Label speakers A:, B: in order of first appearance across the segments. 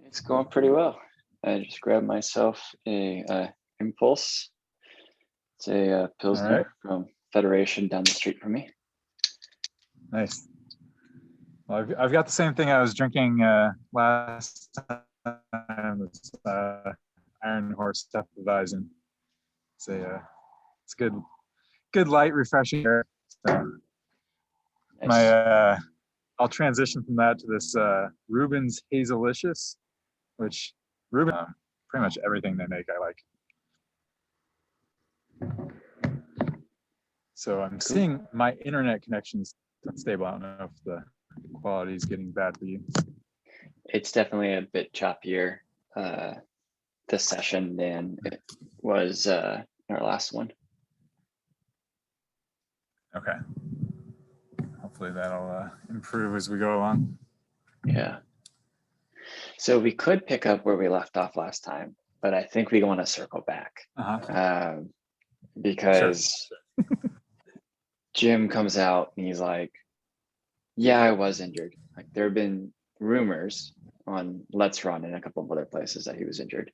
A: It's going pretty well. I just grabbed myself a Impulse. It's a Pilsner from Federation down the street from me.
B: Nice. Well, I've got the same thing I was drinking last time. It's Iron Horse Hefeweizen. It's good light, refreshing air. So
A: Nice.
B: I'll transition from that to this Reuben's Hazelicious, which Reuben, pretty much everything they make I like. So I'm seeing my internet connection's unstable. I don't know if the quality is getting bad for you.
A: It's definitely a bit choppier this session than it was our last one.
B: Okay. Hopefully that'll improve as we go along.
A: Yeah. So we could pick up where we left off last time, but I think we want to circle back because Jim comes out and he's like, yeah, I was injured. Like there have been rumors on MUT.run and a couple of other places that he was injured.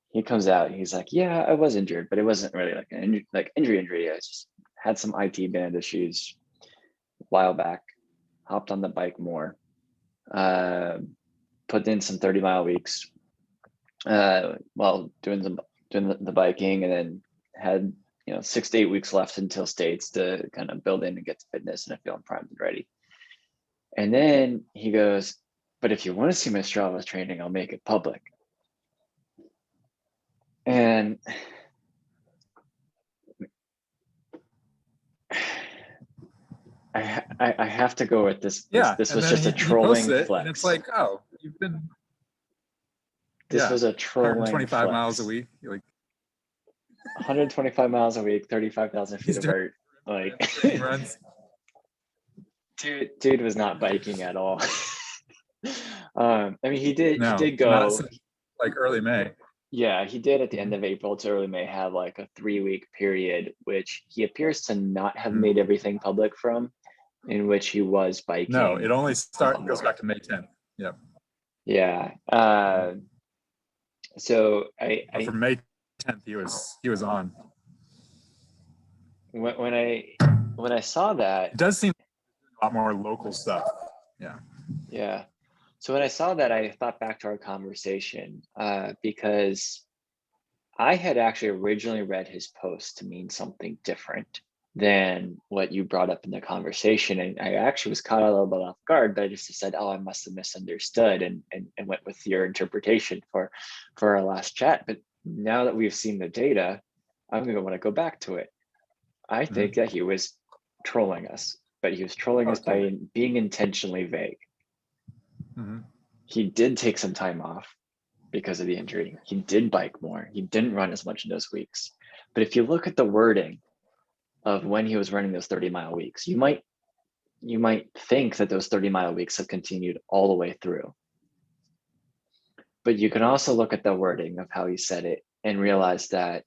A: He comes out, he's like, yeah, I was injured, but it wasn't really like an injury. I just had some IT band issues a while back, hopped on the bike more, put in some 30-mile weeks while doing the biking, and then had 6 to 8 weeks left until states to kind of build in and get to fitness and I feel primed and ready. And then he goes, but if you want to see my Strava training, I'll make it public. And I have to go with this.
B: Yeah,
A: this was just a trolling flex.
B: And it's like, oh, you've been.
A: This was a trolling
B: 125
A: flex.
B: miles a week. You're like
A: 125 miles a week, 35,000 feet of vert. Like
B: runs.
A: Dude was not biking at all. I mean, he did go
B: like early May.
A: Yeah, he did at the end of April to early May have like a 3-week period, which he appears to not have made everything public from, in which he was biking.
B: No, it only goes back to May 10th. Yep.
A: Yeah. So
B: from May 10th he was on.
A: When I saw that,
B: it does seem a lot more local stuff. Yeah.
A: Yeah. So when I saw that, I thought back to our conversation because I had actually originally read his post to mean something different than what you brought up in the conversation. And I actually was caught a little bit off guard, but I just said, oh, I must have misunderstood and went with your interpretation for our last chat. But now that we've seen the data, I'm going to want to go back to it. I think that he was trolling us, but he was trolling us by being intentionally vague. He did take some time off because of the injury. He did bike more. He didn't run as much in those weeks. But if you look at the wording of when he was running those 30-mile weeks, you might think that those 30-mile weeks have continued all the way through. But you can also look at the wording of how he said it and realize that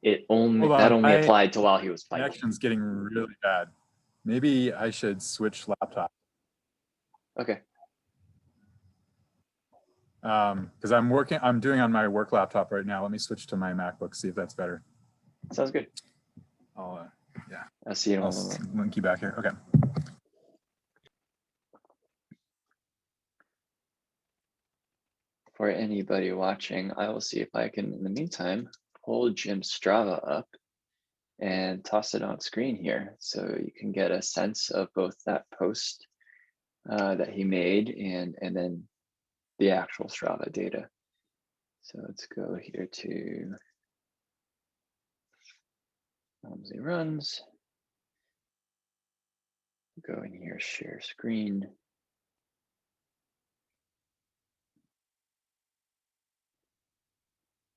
A: it only applied to while he was biking.
B: Connection's getting really bad. Maybe I should switch laptop.
A: Okay.
B: Because I'm doing on my work laptop right now. Let me switch to my MacBook, see if that's better.
A: Sounds good.
B: I'll
A: see you in a
B: moment. I'll link you back here. Okay.
A: For anybody watching, I will see if I can, in the meantime, pull Jim's Strava up and toss it on screen here so you can get a sense of both that post that he made and then the actual Strava data. So let's go here to Walmsley runs. Go in here, share screen.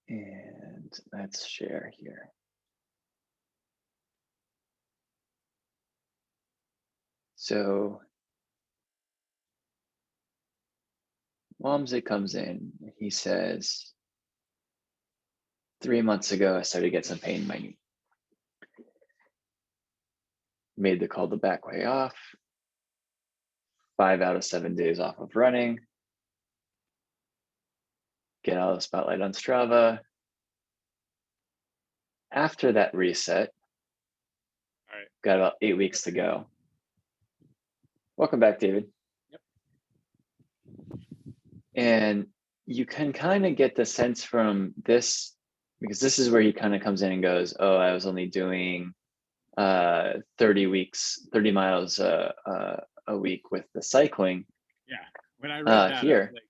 A: And let's share here. So Walmsley comes in, he says, 3 months ago, I started to get some pain in my knee. Made the call to back way off. 5 out of 7 days off of running. get out of the spotlight on Strava. After that reset,
C: All right.
A: got about 8 weeks to go. Welcome back, David.
C: Yep.
A: And you can kind of get the sense from this, because this is where he kind of comes in and goes, oh, I was only doing 30 miles a week with the cycling.
C: Yeah. When I read that,
A: here,
C: I was like,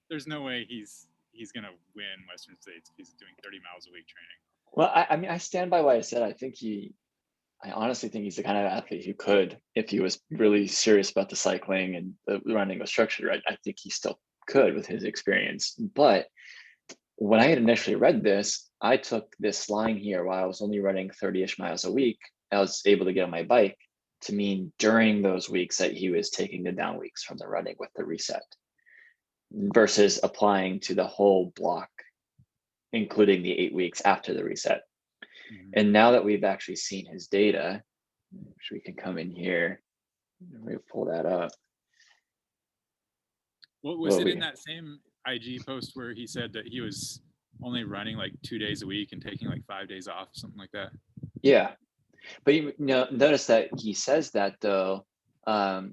C: there's no way he's gonna win Western States if he's doing 30 miles a week training.
A: Well, I mean, I stand by what I said. I honestly think he's the kind of athlete who could, if he was really serious about the cycling and the running was structured right, I think he still could with his experience. But when I had initially read this, I took this line here while I was only running 30-ish miles a week. I was able to get on my bike to mean during those weeks that he was taking the down weeks from the running with the reset versus applying to the whole block, including the 8 weeks after the reset. Mm-hmm. And now that we've actually seen his data, which we can come in here, we pull that up.
C: What was it in that same IG post where he said that he was only running like 2 days a week and taking like 5 days off, something like that?
A: Yeah, but you know, notice that he says that though. I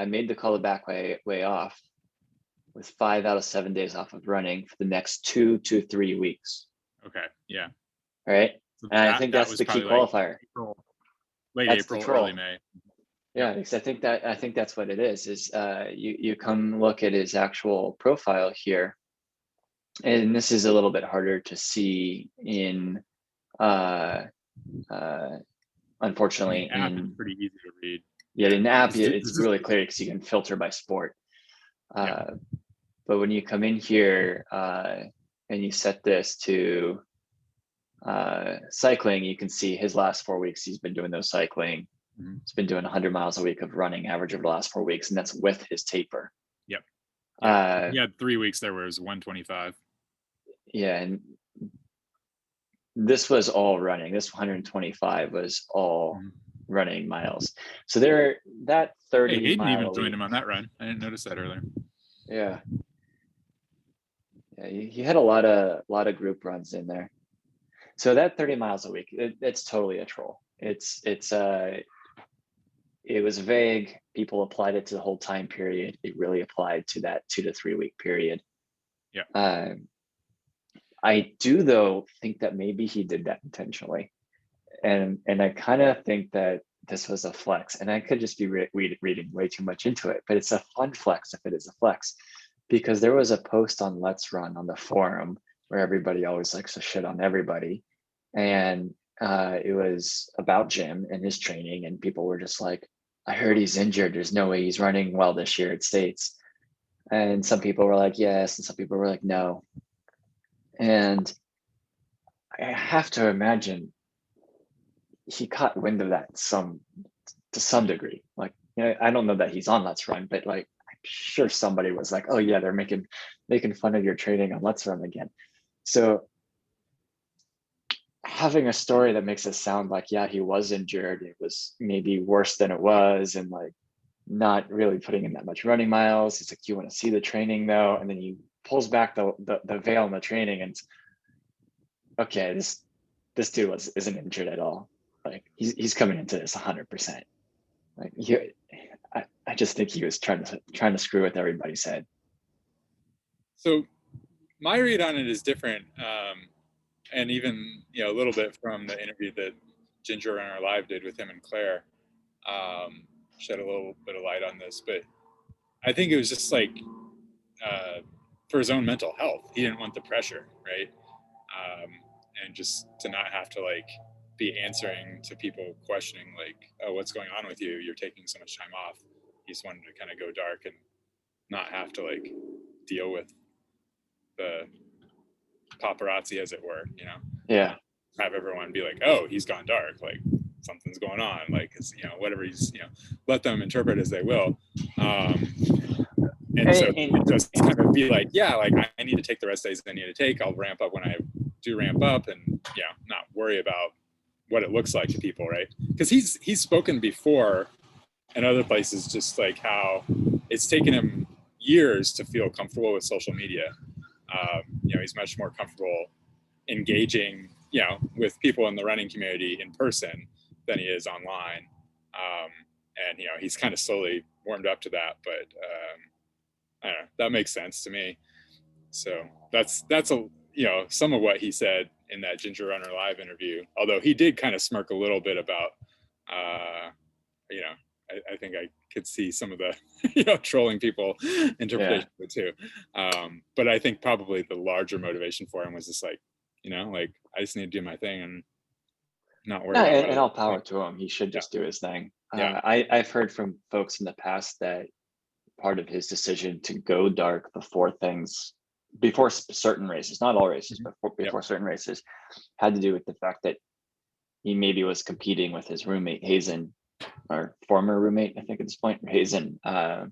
A: made the call the back way off with 5 out of 7 days off of running for the next 2 to 3 weeks.
C: Okay. Yeah.
A: All right. So and I think that's the key qualifier.
C: Late April, early May.
A: Yeah, because I think that's what it is you come look at his actual profile here, and this is a little bit harder to see in unfortunately.
C: The app is pretty easy to read.
A: Yeah, in the app it's really clear because you can filter by sport. But when you come in here and you set this to cycling, you can see his last 4 weeks he's been doing those cycling. Mm-hmm. He's been doing 100 miles a week of running average over the last 4 weeks, and that's with his taper.
C: Yep. He had 3 weeks there where it was 125.
A: Yeah, and this was all running. This 125 was all running miles. So that 30
C: Hayden
A: mile
C: even joined him on that run. I didn't notice that earlier.
A: Yeah. Yeah, he had a lot of group runs in there. So that 30 miles a week, it's totally a troll. It was vague. People applied it to the whole time period. It really applied to that 2 to 3 week period.
C: Yeah.
A: I do though think that maybe he did that intentionally, and I kind of think that this was a flex. And I could just be reading way too much into it, but it's a fun flex if it is a flex, because there was a post on MUT.run on the forum where everybody always likes to shit on everybody, and it was about Jim and his training, and people were just like, I heard he's injured, there's no way he's running well this year at States. And some people were like, yes, and some people were like, no. And I have to imagine he caught wind of that to some degree. Like, I don't know that he's on MUT.run, but like, I'm sure somebody was like, oh yeah, they're making fun of your training on MUT.run again. So having a story that makes it sound like, yeah, he was injured, it was maybe worse than it was, and like not really putting in that much running miles. It's like, you want to see the training though, and then he pulls back the veil in the training, and okay, this dude isn't injured at all. Like he's coming into this 100%. Like I just think he was trying to screw with everybody's head.
C: So my read on it is different, and even a little bit from the interview that Ginger Runner Live did with him and Claire. Shed a little bit of light on this, but I think it was just like for his own mental health. He didn't want the pressure, right? And just to not have to like be answering to people questioning like, oh, what's going on with you? You're taking so much time off. He just wanted to kind of go dark and not have to like deal with the paparazzi, as it were,
A: Yeah.
C: Have everyone be like, oh, he's gone dark. Like something's going on. Like, whatever he's, let them interpret as they will. And so just kind of be like, yeah, like I need to take the rest days I need to take. I'll ramp up when I do ramp up, and not worry about what it looks like to people, right? Because he's spoken before in other places, just like how it's taken him years to feel comfortable with social media. He's much more comfortable engaging, with people in the running community in person than he is online. And he's kind of slowly warmed up to that, but I don't know, that makes sense to me. So that's some of what he said in that Ginger Runner Live interview, although he did kind of smirk a little bit about I think I could see some of the trolling people interpretation of it too. But I think probably the larger motivation for him was just like, I just need to do my thing and not worry about
A: and all power to him. He should just do his thing. I've heard from folks in the past that part of his decision to go dark before certain races, not all races, but before certain races, had to do with the fact that he maybe was competing with his roommate Hazen, or former roommate, I think at this point, Hazen, a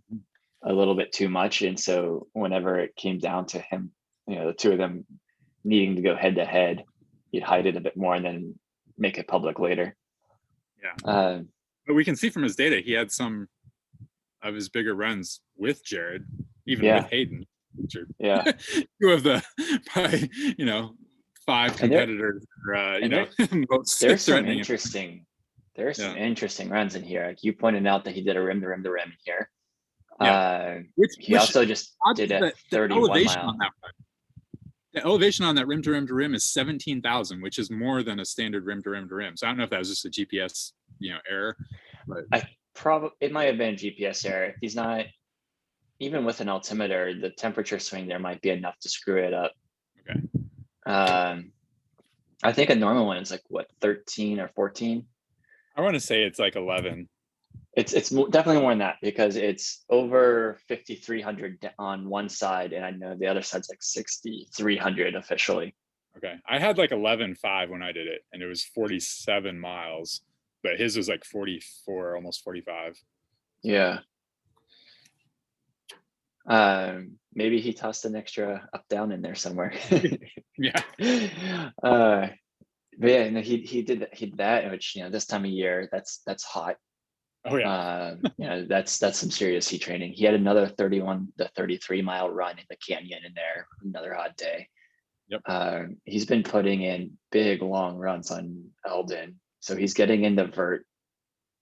A: little bit too much. And so whenever it came down to him, the two of them needing to go head to head, he'd hide it a bit more and then make it public later.
C: But we can see from his data, he had some of his bigger runs with Jared, even with Hayden, which are two of the probably, 5 competitors.
A: There's some interesting. There's some interesting runs in here. Like you pointed out that he did a rim to rim to rim here. He also just did a 31 mile.
C: The elevation on that rim to rim to rim is 17,000, which is more than a standard rim to rim to rim. So I don't know if that was just a GPS, error. But
A: it might have been a GPS error. If he's not, even with an altimeter, the temperature swing there might be enough to screw it up.
C: Okay.
A: I think a normal one is like what, 13 or 14.
C: I want to say it's like 11.
A: It's definitely more than that, because it's over 5,300 on one side, and I know the other side's like 6,300 officially.
C: Okay, I had like 11.5 when I did it, and it was 47 miles, but his was like 44, almost 45.
A: Yeah. Maybe he tossed an extra up down in there somewhere. But yeah, he did that, which this time of year, that's hot.
C: Oh yeah.
A: That's some serious heat training. He had another 31 to 33 mile run in the canyon in there, another hot day.
C: Yep.
A: He's been putting in big long runs on Eldon, so he's getting into vert.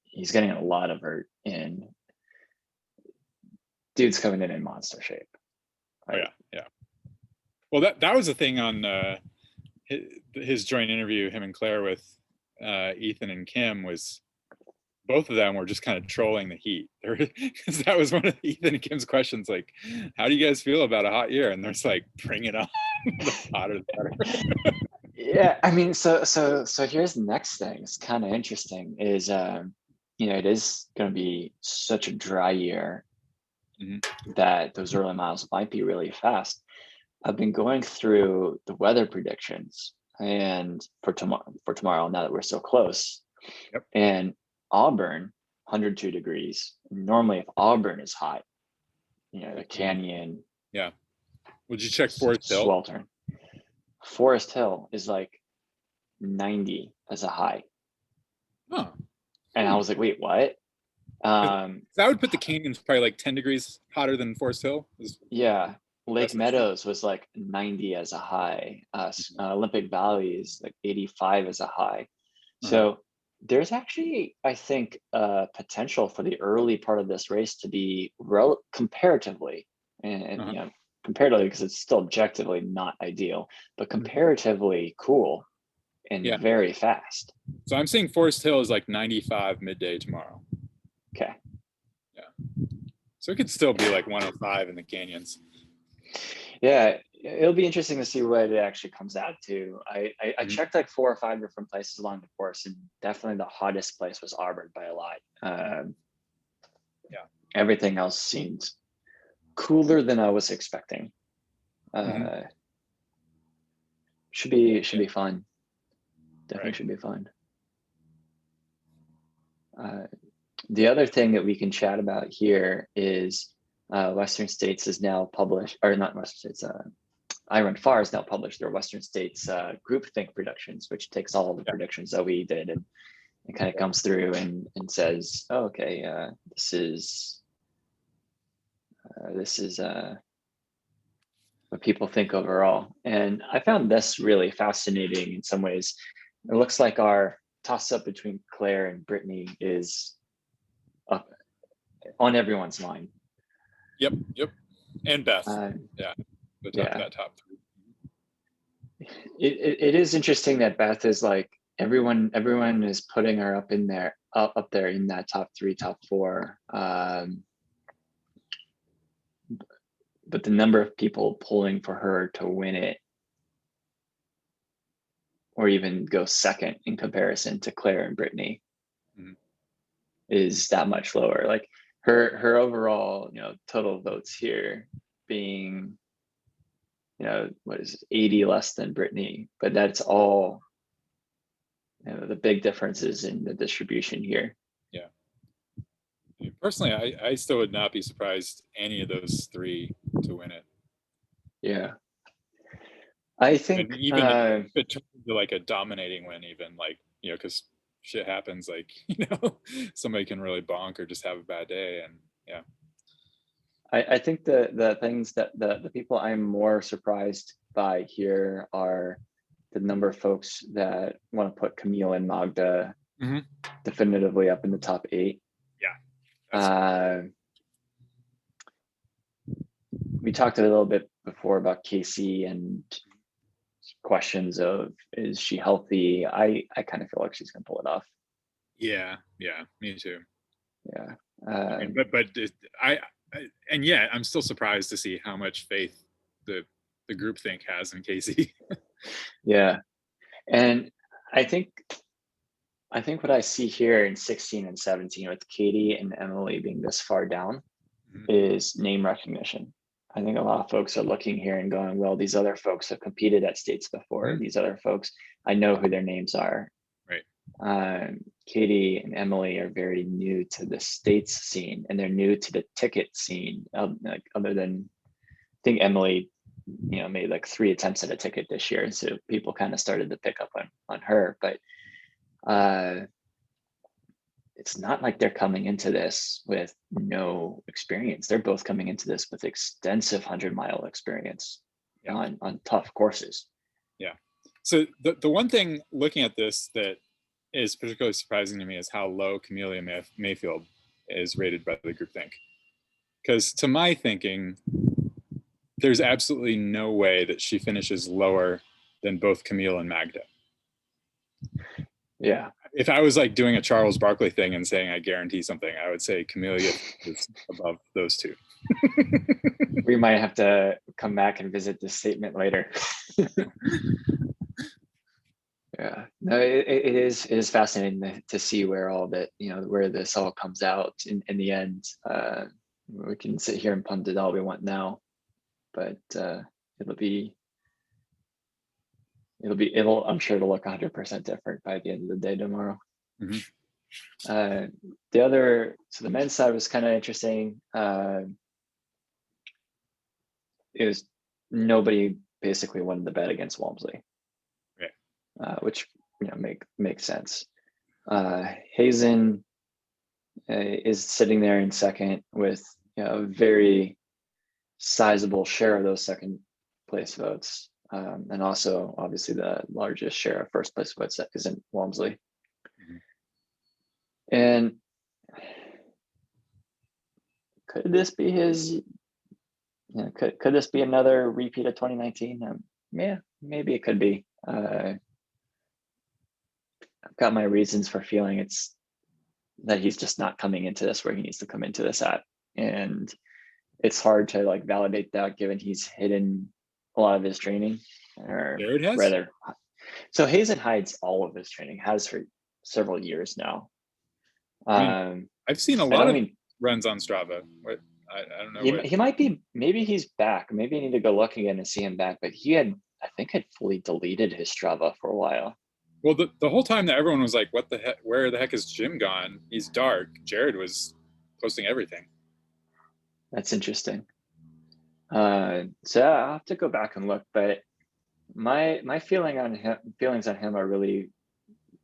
A: He's getting a lot of vert in. Dude's coming in monster shape.
C: Yeah. Well, that was the thing on his joint interview, him and Claire, with Ethan and Kim, was both of them were just kind of trolling the heat. Because that was one of Ethan and Kim's questions, like, how do you guys feel about a hot year? And they're just like, bring it on. The hotter the better.
A: Yeah, I mean, so here's the next thing. It's kind of interesting is it is going to be such a dry year that those early miles might be really fast. I've been going through the weather predictions and for tomorrow, now that we're so close.
C: Yep.
A: And Auburn, 102 degrees. Normally, if Auburn is hot, the canyon.
C: Yeah. Would you check Forest Hill?
A: Sweltering. Forest Hill is like 90 as a high.
C: Oh.
A: And I was like, wait, what?
C: That would put the canyons probably like 10 degrees hotter than Forest Hill.
A: Yeah. Lake Meadows was like 90 as a high. Olympic Valley is like 85 as a high. So there's actually, I think, potential for the early part of this race to be comparatively, and comparatively, because it's still objectively not ideal, but comparatively cool and very fast.
C: So I'm seeing Forest Hill is like 95 midday tomorrow.
A: Okay.
C: Yeah. So it could still be like 105 in the canyons.
A: Yeah, it'll be interesting to see what it actually comes out to. I checked like 4 or 5 different places along the course, and definitely the hottest place was Auburn by a lot. Everything else seemed cooler than I was expecting. Should be fun. Definitely should be fun. The other thing that we can chat about here is Western States is now published, or not Western States, iRunFar has now published their Western States groupthink predictions, which takes all of the predictions that we did and it kind of comes through and says, oh, okay, this is what people think overall. And I found this really fascinating in some ways. It looks like our toss up between Claire and Brittany is up on everyone's mind.
C: Yep. And Beth.
A: Yeah.
C: That top three.
A: It is interesting that Beth is like everyone is putting her up there in that top 3, top 4. But the number of people pulling for her to win it, or even go second in comparison to Claire and Brittany, is that much lower. Like her overall, total votes here being, what is it, 80 less than Brittany, but that's all, the big differences in the distribution here.
C: Yeah. Personally, I still would not be surprised any of those 3 to win it.
A: Yeah. I think
C: even if it turns into like a dominating win, even like, because shit happens, like, somebody can really bonk or just have a bad day. And yeah.
A: I think the things that the people I'm more surprised by here are the number of folks that want to put Camille and Magda definitively up in the top 8.
C: Yeah.
A: We talked a little bit before about Casey and questions of, is she healthy? I kind of feel like she's gonna pull it off.
C: Yeah, me too.
A: Yeah.
C: I'm still surprised to see how much faith the groupthink has in Casey.
A: Yeah. And I think what I see here in 16 and 17 with Katie and Emily being this far down is name recognition. I think a lot of folks are looking here and going, well, these other folks have competed at states before. These other folks, I know who their names are.
C: Right.
A: Katie and Emily are very new to the states scene, and they're new to the ticket scene. Like, other than, I think Emily, made like 3 attempts at a ticket this year, so people kind of started to pick up on her. But it's not like they're coming into this with no experience. They're both coming into this with extensive 100-mile experience on tough courses.
C: Yeah. So the one thing looking at this that is particularly surprising to me is how low Camelia Mayfield is rated by the groupthink. Because to my thinking, there's absolutely no way that she finishes lower than both Camille and Magda.
A: Yeah.
C: If I was like doing a Charles Barkley thing and saying I guarantee something, I would say Camelia is above those 2.
A: We might have to come back and visit this statement later. Yeah, no, it is fascinating to see where all that, where this all comes out in the end. We can sit here and punt it all we want now, but I'm sure it'll look 100% different by the end of the day tomorrow. The men's side was kind of interesting. It was nobody basically wanted to bet against Walmsley. Which makes sense. Hazen is sitting there in second with a very sizable share of those second place votes, and also obviously the largest share of first place votes is in Walmsley. And could this be his? Could this be another repeat of 2019? Yeah, maybe it could be. I've got my reasons for feeling it's that he's just not coming into this where he needs to come into this at. And it's hard to like validate that given he's hidden a lot of his training. Or rather, so Hazen hides all of his training, has for several years now.
C: I've seen a lot of runs on Strava. I don't know.
A: He might be, maybe he's back. Maybe I need to go look again and see him back, but I think had fully deleted his Strava for a while.
C: Well, the whole time that everyone was like, what the heck, where the heck is Jim gone? He's dark. Jared was posting everything.
A: That's interesting. So I'll have to go back and look, but my feelings on him are really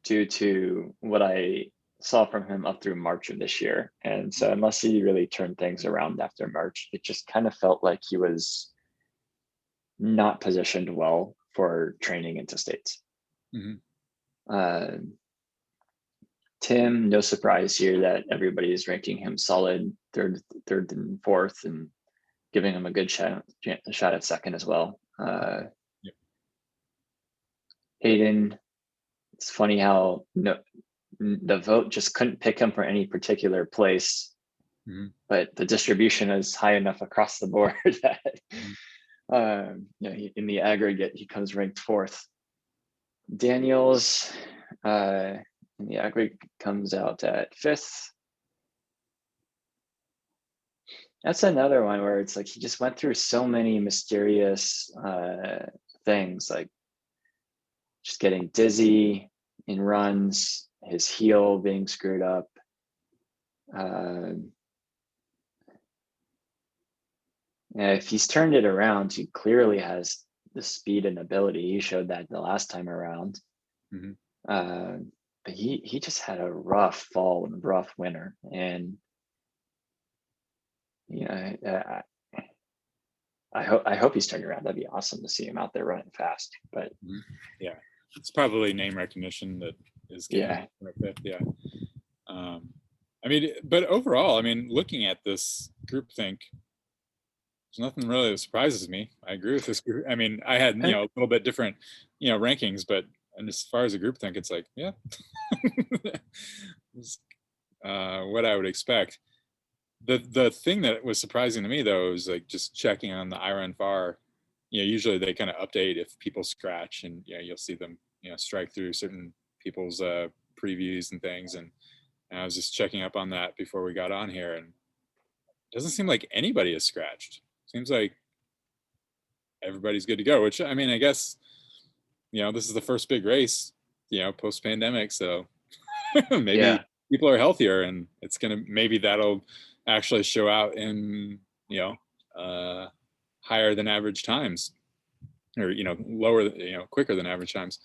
A: due to what I saw from him up through March of this year. And so unless he really turned things around after March, it just kind of felt like he was not positioned well for training into states. Tim, no surprise here that everybody is ranking him solid third and fourth, and giving him a good shot at second as well. Hayden, it's funny how the vote just couldn't pick him for any particular place, but the distribution is high enough across the board that in the aggregate he comes ranked fourth. Daniels in the aggregate comes out at fifth. That's another one where it's like he just went through so many mysterious things, like just getting dizzy in runs, his heel being screwed up. If he's turned it around, he clearly has the speed and ability. He showed that the last time around. But he just had a rough fall and rough winter, and I hope he's turned around. That'd be awesome to see him out there running fast. But
C: yeah, it's probably name recognition that is getting yeah. I mean, but overall, I mean, looking at this groupthink, there's nothing really that surprises me. I agree with this group. I mean, I had a little bit different rankings, but and as far as a groupthink, it's like it's, what I would expect. The thing that was surprising to me though is like just checking on the iRunFar. Usually they kind of update if people scratch, and you'll see them strike through certain people's previews and things. And I was just checking up on that before we got on here, and it doesn't seem like anybody is scratched. Seems like everybody's good to go, which I mean, I guess this is the first big race post pandemic, so maybe people are healthier, and it's maybe that'll actually show out in higher than average times, or lower quicker than average times.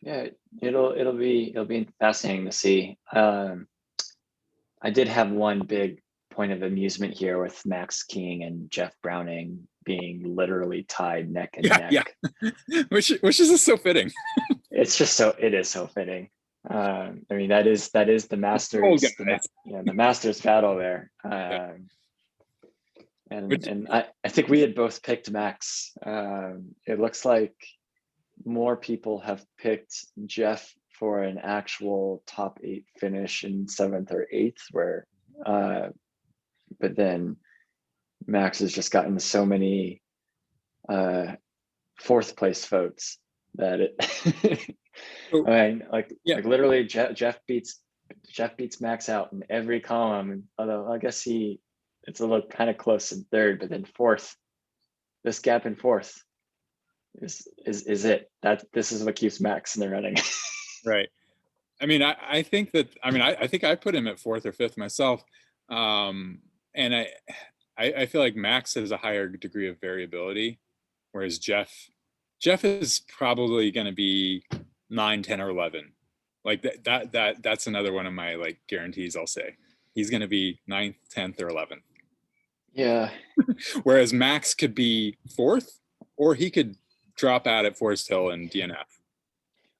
A: Yeah, it'll be fascinating to see. I did have one big point of amusement here with Max King and Jeff Browning being literally tied neck and neck.
C: which is just so fitting.
A: It is so fitting. I mean, that is the Masters, the Masters battle there. And I think we had both picked Max. It looks like more people have picked Jeff for an actual top 8 finish in 7th or 8th, but then Max has just gotten so many 4th place votes that it I mean, like literally Jeff beats Max out in every column, although I guess it's a little kind of close in 3rd, but then 4th, this gap in 4th is it. This is what keeps Max in the running.
C: Right. I mean, I think that I think I put him at 4th or 5th myself, and I feel like Max has a higher degree of variability, whereas Jeff is probably going to be 9, 10, or 11. Like that's another one of my like guarantees. I'll say he's going to be 9th, 10th, or 11th.
A: Yeah.
C: Whereas Max could be 4th, or he could drop out at Forest Hill and DNF.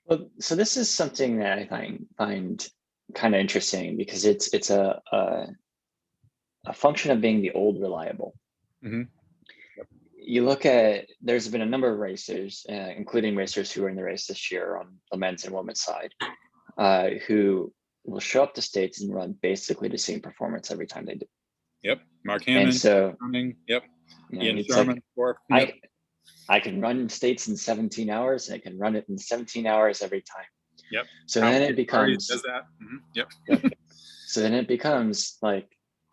A: Well, so this is something that I find kind of interesting, because it's a function of being the old reliable. You look at, there's been a number of racers, including racers who were in the race this year on the men's and women's side, who will show up to states and run basically the same performance every time they do.
C: Yep. Mark Hammond.
A: And so,
C: yep. Ian
A: Sharman.
C: Like,
A: I can run states in 17 hours, and I can run it in 17 hours every time.
C: Yep.
A: So then it becomes,
C: does that. Yep.
A: So then it becomes like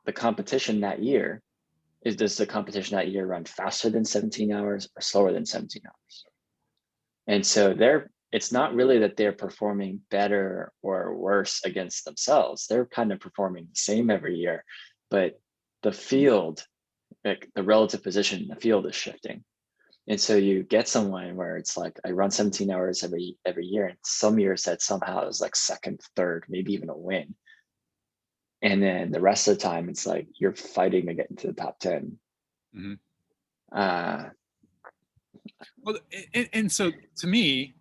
A: the competition that year. Does the competition that year run faster than 17 hours or slower than 17 hours? And so it's not really that they're performing better or worse against themselves. They're kind of performing the same every year, but the field, like the relative position in the field, is shifting. And so you get someone where it's like, I run 17 hours every year, and some years that somehow is like 2nd, 3rd, maybe even a win. And then the rest of the time, it's like you're fighting to get into the top 10.
C: Well, and so to me,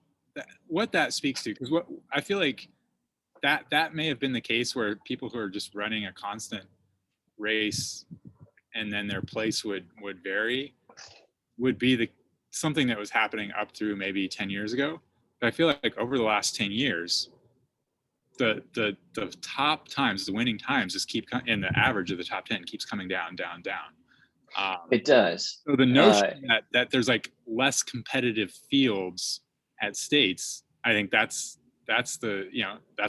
C: what that speaks to, because what I feel like that may have been the case where people who are just running a constant race and then their place would vary would be something that was happening up through maybe 10 years ago. But I feel like over the last 10 years, the top times, the winning times just and the average of the top 10 keeps coming down.
A: It does.
C: So the notion that there's like less competitive fields at states, I think that's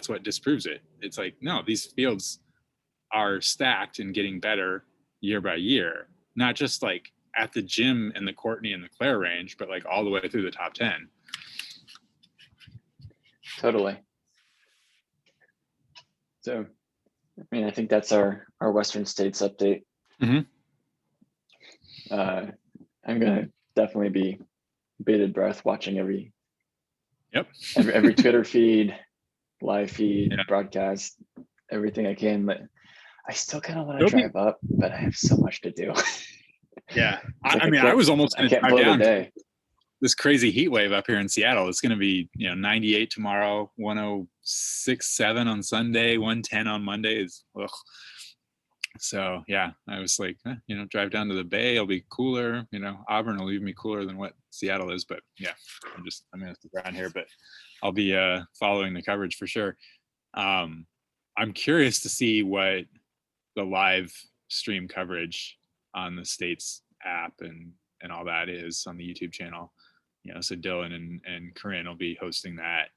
C: what disproves it. It's like, no, these fields are stacked and getting better year by year, not just like at the Jim and the Courtney and the Claire range, but like all the way through the top 10.
A: Totally. So, I mean, I think that's our Western States update.
C: Mm-hmm.
A: I'm gonna definitely be bated breath watching every Twitter feed, live feed, broadcast, everything I can. But I still kind of want to drive up, but I have so much to do.
C: Yeah, I was almost going to drive down.
A: Day.
C: This crazy heat wave up here in Seattle. It's going to be 98 tomorrow, 106.7 on Sunday, 110 on Monday. So yeah, I was like, drive down to the Bay. It'll be cooler. Auburn will leave me cooler than what Seattle is. But yeah, I'm going to stick around here. But I'll be following the coverage for sure. I'm curious to see what the live stream coverage on the States app and all that is on the YouTube channel. So Dylan and Corinne will be hosting that.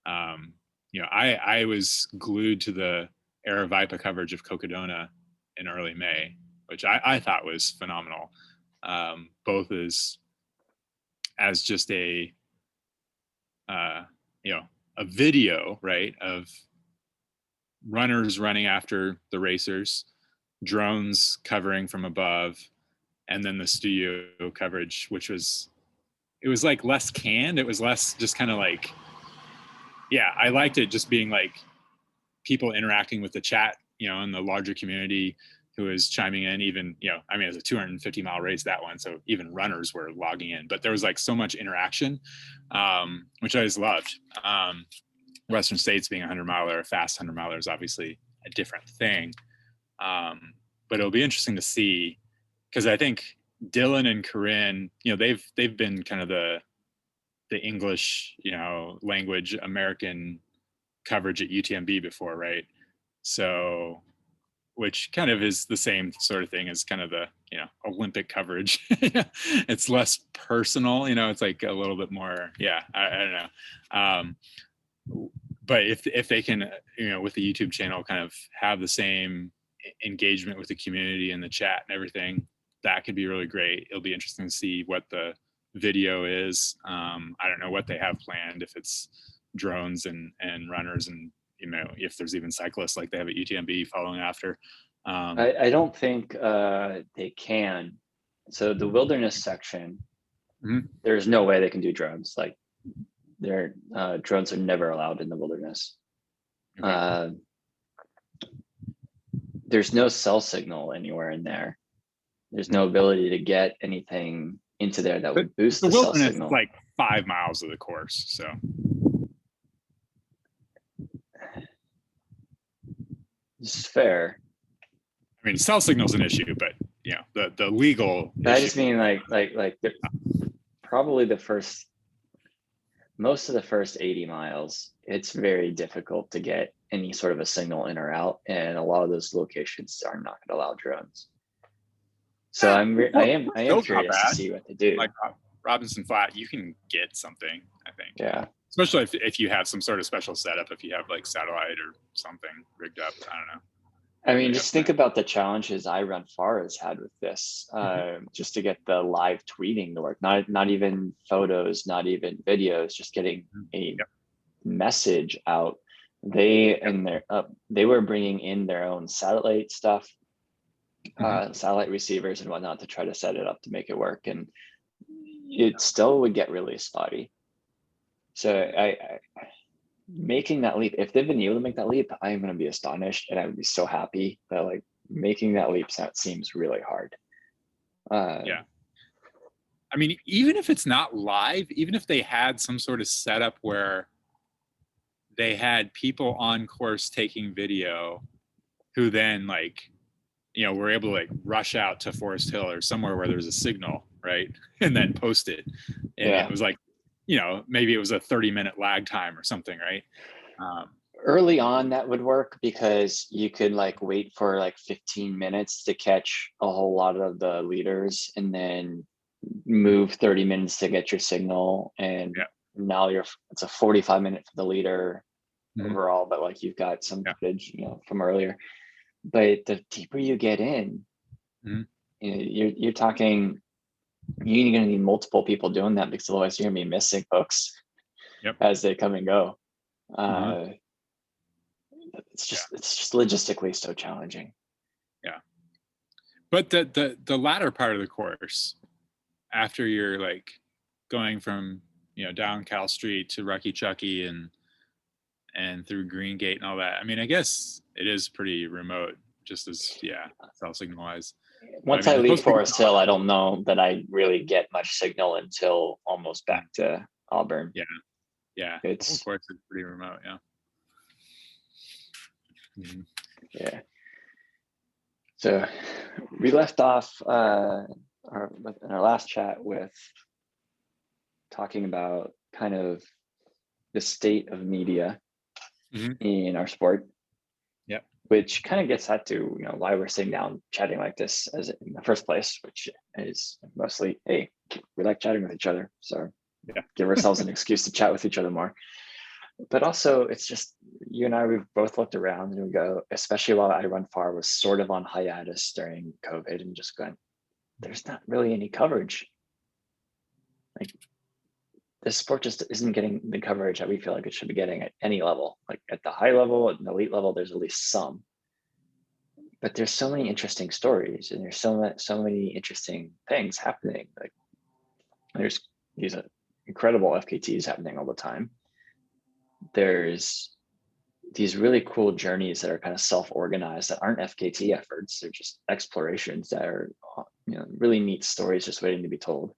C: I was glued to the Aravaipa coverage of Cocodona in early May, which I thought was phenomenal. Both as just a video, right, of runners running after the racers, drones covering from above, and then the studio coverage, which was like less canned. It was less just kind of like, I liked it just being like people interacting with the chat, in the larger community who is chiming in. Even, it was a 250-mile race, that one, so even runners were logging in, but there was like so much interaction, which I just loved. Western States being a 100-miler, a fast 100-miler is obviously a different thing. But it'll be interesting to see, because I think Dylan and Corinne, they've been kind of the English, language American coverage at UTMB before, right? So, which kind of is the same sort of thing as kind of the, Olympic coverage. It's less personal, it's like a little bit more, I don't know. But if they can, with the YouTube channel, kind of have the same engagement with the community and the chat and everything, that could be really great. It'll be interesting to see what the video is. I don't know what they have planned, if it's drones and runners, and if there's even cyclists like they have at UTMB following after.
A: I don't think they can. So the wilderness section, there's no way they can do drones. Like, their drones are never allowed in the wilderness. Okay. There's no cell signal anywhere in there. There's no ability to get anything into there that would boost the cell signal.
C: Is like 5 miles of the course, so.
A: This is fair.
C: I mean, cell signal's an issue, but the legal.
A: I just mean like probably most of the first 80 miles, it's very difficult to get any sort of a signal in or out, and a lot of those locations are not going to allow drones. So I am curious to see what they do.
C: Like Robinson Flat, you can get something, I think.
A: Yeah.
C: Especially if you have some sort of special setup, if you have like satellite or something rigged up. I don't know.
A: I mean, just think about the challenges iRunFar has had with this, just to get the live tweeting to work. Not even photos, not even videos, just getting a message out. They were bringing in their own satellite stuff, satellite receivers and whatnot, to try to set it up to make it work, and it still would get really spotty. So I making that leap, if they've been able to make that leap, I am going to be astonished, and I would be so happy. But like, making that leap, that seems really hard.
C: I mean, even if it's not live, even if they had some sort of setup where they had people on course taking video who then like, were able to like rush out to Forest Hill or somewhere where there's a signal, right? And then post it. And
A: Yeah.
C: it was like, maybe it was a 30-minute lag time or something, right?
A: Early on that would work because you could like wait for like 15 minutes to catch a whole lot of the leaders and then move 30 minutes to get your signal. And now it's a 45-minute for the leader overall, but like you've got some footage, from earlier. But the deeper you get in, you're talking, you're going to need multiple people doing that because otherwise you're going to be missing folks as they come and go. It's just logistically so challenging.
C: Yeah. But the latter part of the course, after you're like going from, down Cal Street to Rucky Chucky and through Green Gate and all that, I mean, I guess it is pretty remote, just as, cell signal wise.
A: Once I leave Forest Hill, I don't know that I really get much signal until almost back to Auburn.
C: Yeah.
A: It's,
C: the whole course is pretty remote.
A: Yeah. So we left off in our last chat with talking about kind of the state of media in our sport. Which kind of gets at to why we're sitting down chatting like this as in the first place, which is mostly, hey, we like chatting with each other, so give ourselves an excuse to chat with each other more. But also, it's just you and I, we've both looked around and we go, especially while iRunFar was sort of on hiatus during COVID, and just going, there's not really any coverage. Like this sport just isn't getting the coverage that we feel like it should be getting at any level. Like at the high level, at the elite level, there's at least some. But there's so many interesting stories, and there's so many interesting things happening. Like there's these incredible FKTs happening all the time. There's these really cool journeys that are kind of self-organized that aren't FKT efforts. They're just explorations that are, really neat stories just waiting to be told.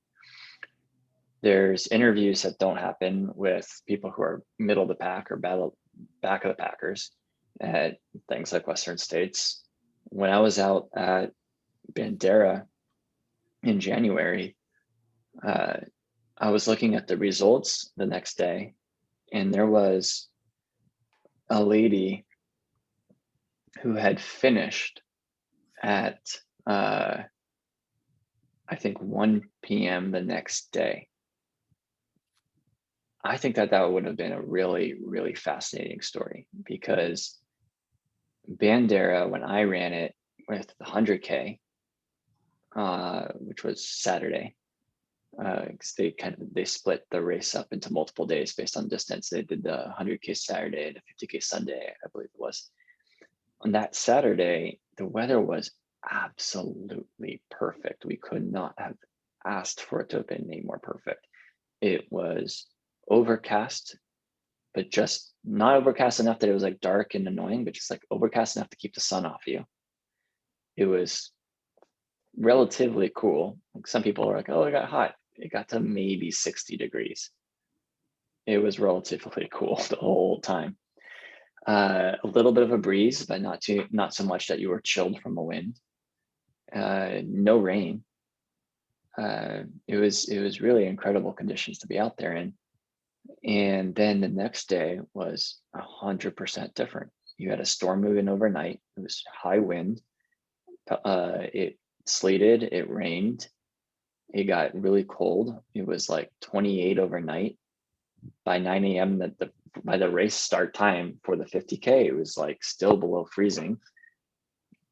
A: There's interviews that don't happen with people who are middle of the pack or back of the packers at things like Western States. When I was out at Bandera in January, I was looking at the results the next day, and there was a lady who had finished at, I think 1 p.m. the next day. I think that would have been a really, really fascinating story, because Bandera, when I ran it with the 100K, which was Saturday, they split the race up into multiple days based on distance. They did the 100K Saturday and the 50K Sunday, I believe it was. On that Saturday, the weather was absolutely perfect. We could not have asked for it to have been any more perfect. It was overcast, but just not overcast enough that it was like dark and annoying, but just like overcast enough to keep the sun off you. It was relatively cool. Like some people are like, oh, it got hot. It got to maybe 60 degrees. It was relatively cool the whole time. A little bit of a breeze, but not so much that you were chilled from a wind. No rain. It was really incredible conditions to be out there in. And then the next day was 100% different. You had a storm moving overnight. It was high wind. It sleeted, it rained, it got really cold. It was like 28 overnight. By 9 a.m. by the race start time for the 50K, it was like still below freezing.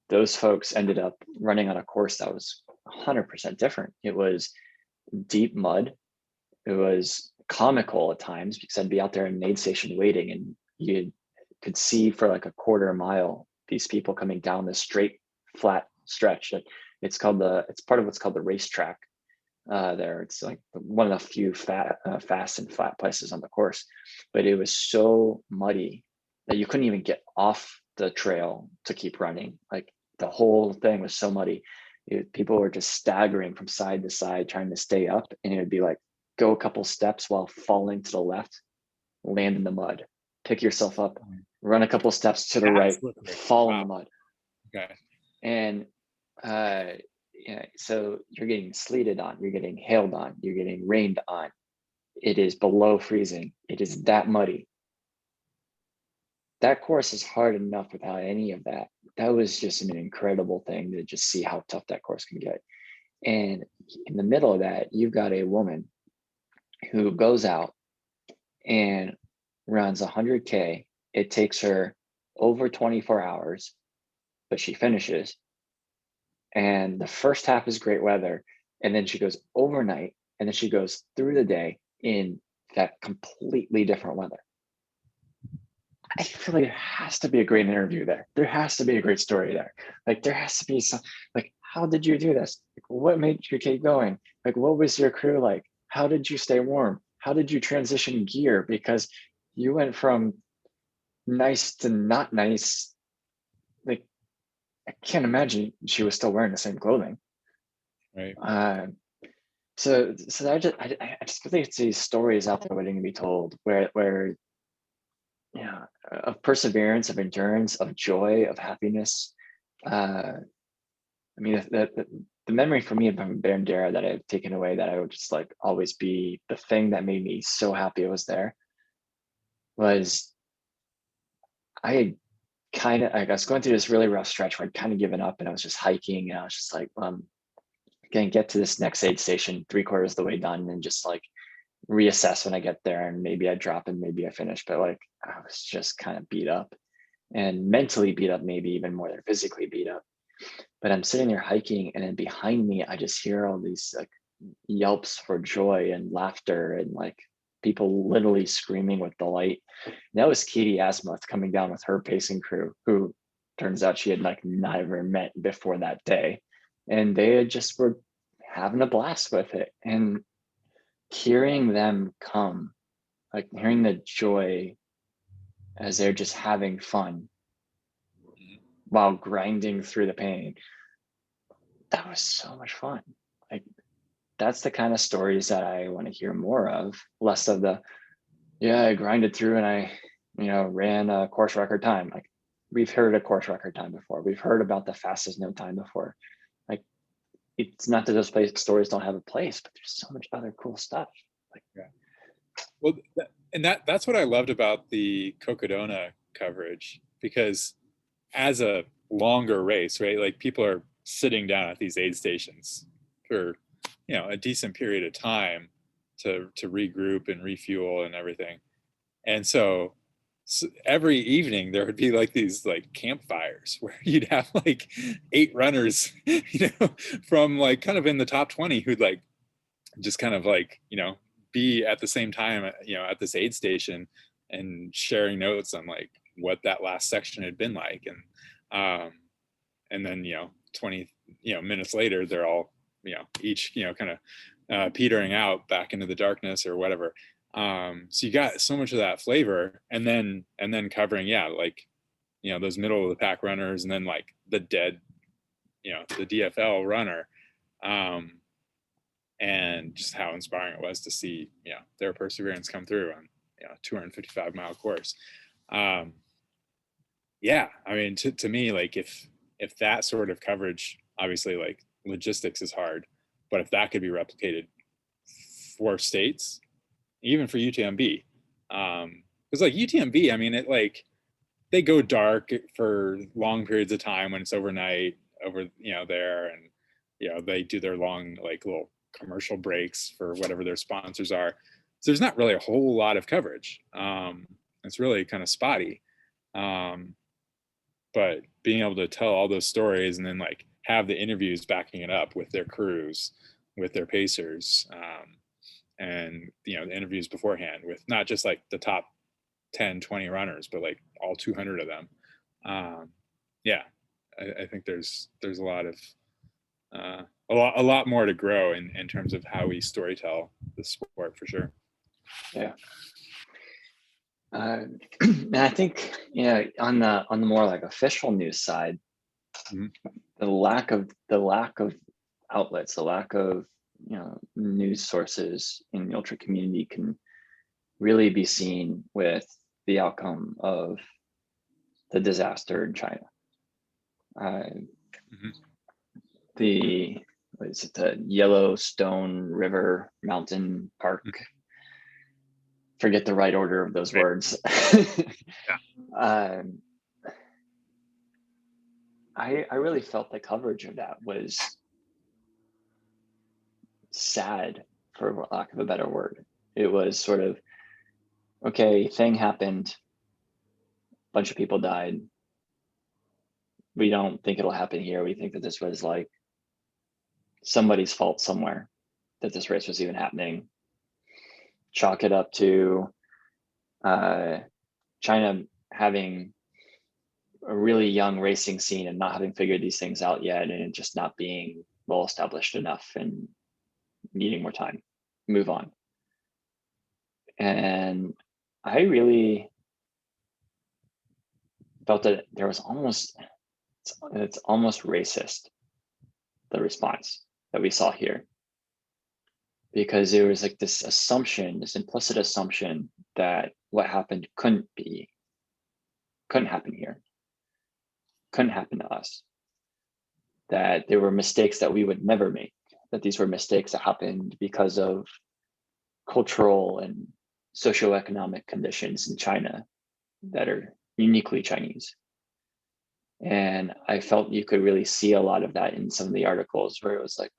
A: Those folks ended up running on a course that was 100% different. It was deep mud. It was comical at times because I'd be out there in an aid station waiting, and you could see for like a quarter mile these people coming down this straight flat stretch. It's part of what's called the racetrack. There, it's like one of the few fast and flat places on the course, but it was so muddy that you couldn't even get off the trail to keep running. Like the whole thing was so muddy, People were just staggering from side to side trying to stay up, and it would be like, go a couple steps while falling to the left, land in the mud, pick yourself up, run a couple steps to the right, fall in the mud.
C: Okay.
A: And yeah, so you're getting sleeted on, you're getting hailed on, you're getting rained on. It is below freezing. It is that muddy. That course is hard enough without any of that. That was just an incredible thing to just see how tough that course can get. And in the middle of that, you've got a woman who goes out and runs 100K. It takes her over 24 hours, but she finishes. And the first half is great weather. And then she goes overnight, and then she goes through the day in that completely different weather. I feel like there has to be a great interview there. There has to be a great story there. Like there has to be some, like, how did you do this? Like, what made you keep going? Like, what was your crew like? How did you stay warm? How did you transition gear? Because you went from nice to not nice. Like, I can't imagine she was still wearing the same clothing.
C: Right.
A: So I just feel like it's these stories out there waiting to be told, where yeah, of perseverance, of endurance, of joy, of happiness. I mean, the memory for me of Bandera that I've taken away, that I would just like always be the thing that made me so happy I was there, was I was going through this really rough stretch where I'd kind of given up, and I was just hiking, and I was just like, gonna get to this next aid station 3/4 of the way done, and just like reassess when I get there, and maybe I drop and maybe I finish. But like, I was just kind of beat up, and mentally beat up, maybe even more than physically beat up. But I'm sitting there hiking, and then behind me, I just hear all these like yelps for joy and laughter, and like people literally screaming with delight. And that was Katie Asmuth coming down with her pacing crew, who turns out she had like never met before that day. And they had just were having a blast with it. And hearing them come, like hearing the joy as they're just having fun while grinding through the pain, that was so much fun. Like, that's the kind of stories that I want to hear more of, less of the, yeah, I grinded through and I, ran a course record time. Like, we've heard a course record time before. We've heard about the fastest no time before. Like, it's not that those stories don't have a place, but there's so much other cool stuff. Like,
C: yeah. Well, that's what I loved about the Cocodona coverage, because as a longer race, right, like people are sitting down at these aid stations for a decent period of time to regroup and refuel and everything. And so every evening there would be like these like campfires where you'd have like 8 runners from like kind of in the top 20 who'd like just kind of like be at the same time at this aid station and sharing notes on like what that last section had been like. And then 20 minutes later they're all each kind of petering out back into the darkness or whatever. So you got so much of that flavor, and then covering like those middle of the pack runners, and then like the dead the DFL runner, and just how inspiring it was to see their perseverance come through on 255-mile course. Yeah, I mean, to me, like if that sort of coverage, obviously like logistics is hard, but if that could be replicated for states, even for UTMB, because like UTMB, I mean, it like they go dark for long periods of time when it's overnight over there, and they do their long like little commercial breaks for whatever their sponsors are. So there's not really a whole lot of coverage. It's really kind of spotty. But being able to tell all those stories and then like have the interviews backing it up with their crews, with their pacers, and the interviews beforehand with not just like the top 10, 20 runners, but like all 200 of them. Yeah, I think there's a lot of a lot more to grow in terms of how we storytell the sport, for sure.
A: Yeah. And I think on the more like official news side, the lack of outlets, the lack of news sources in the ultra community can really be seen with the outcome of the disaster in China. The what is it, the Yellowstone River Mountain Park? Forget the right order of those words. I really felt the coverage of that was sad, for lack of a better word. It was sort of, okay, thing happened, bunch of people died. We don't think it'll happen here. We think that this was like somebody's fault somewhere, that this race was even happening. Chalk it up to China having a really young racing scene and not having figured these things out yet, and just not being well established enough and needing more time, move on. And I really felt that there was it's almost racist, the response that we saw here, because there was like this assumption, this implicit assumption that what happened couldn't happen here, couldn't happen to us, that there were mistakes that we would never make, that these were mistakes that happened because of cultural and socioeconomic conditions in China that are uniquely Chinese. And I felt you could really see a lot of that in some of the articles, where it was like,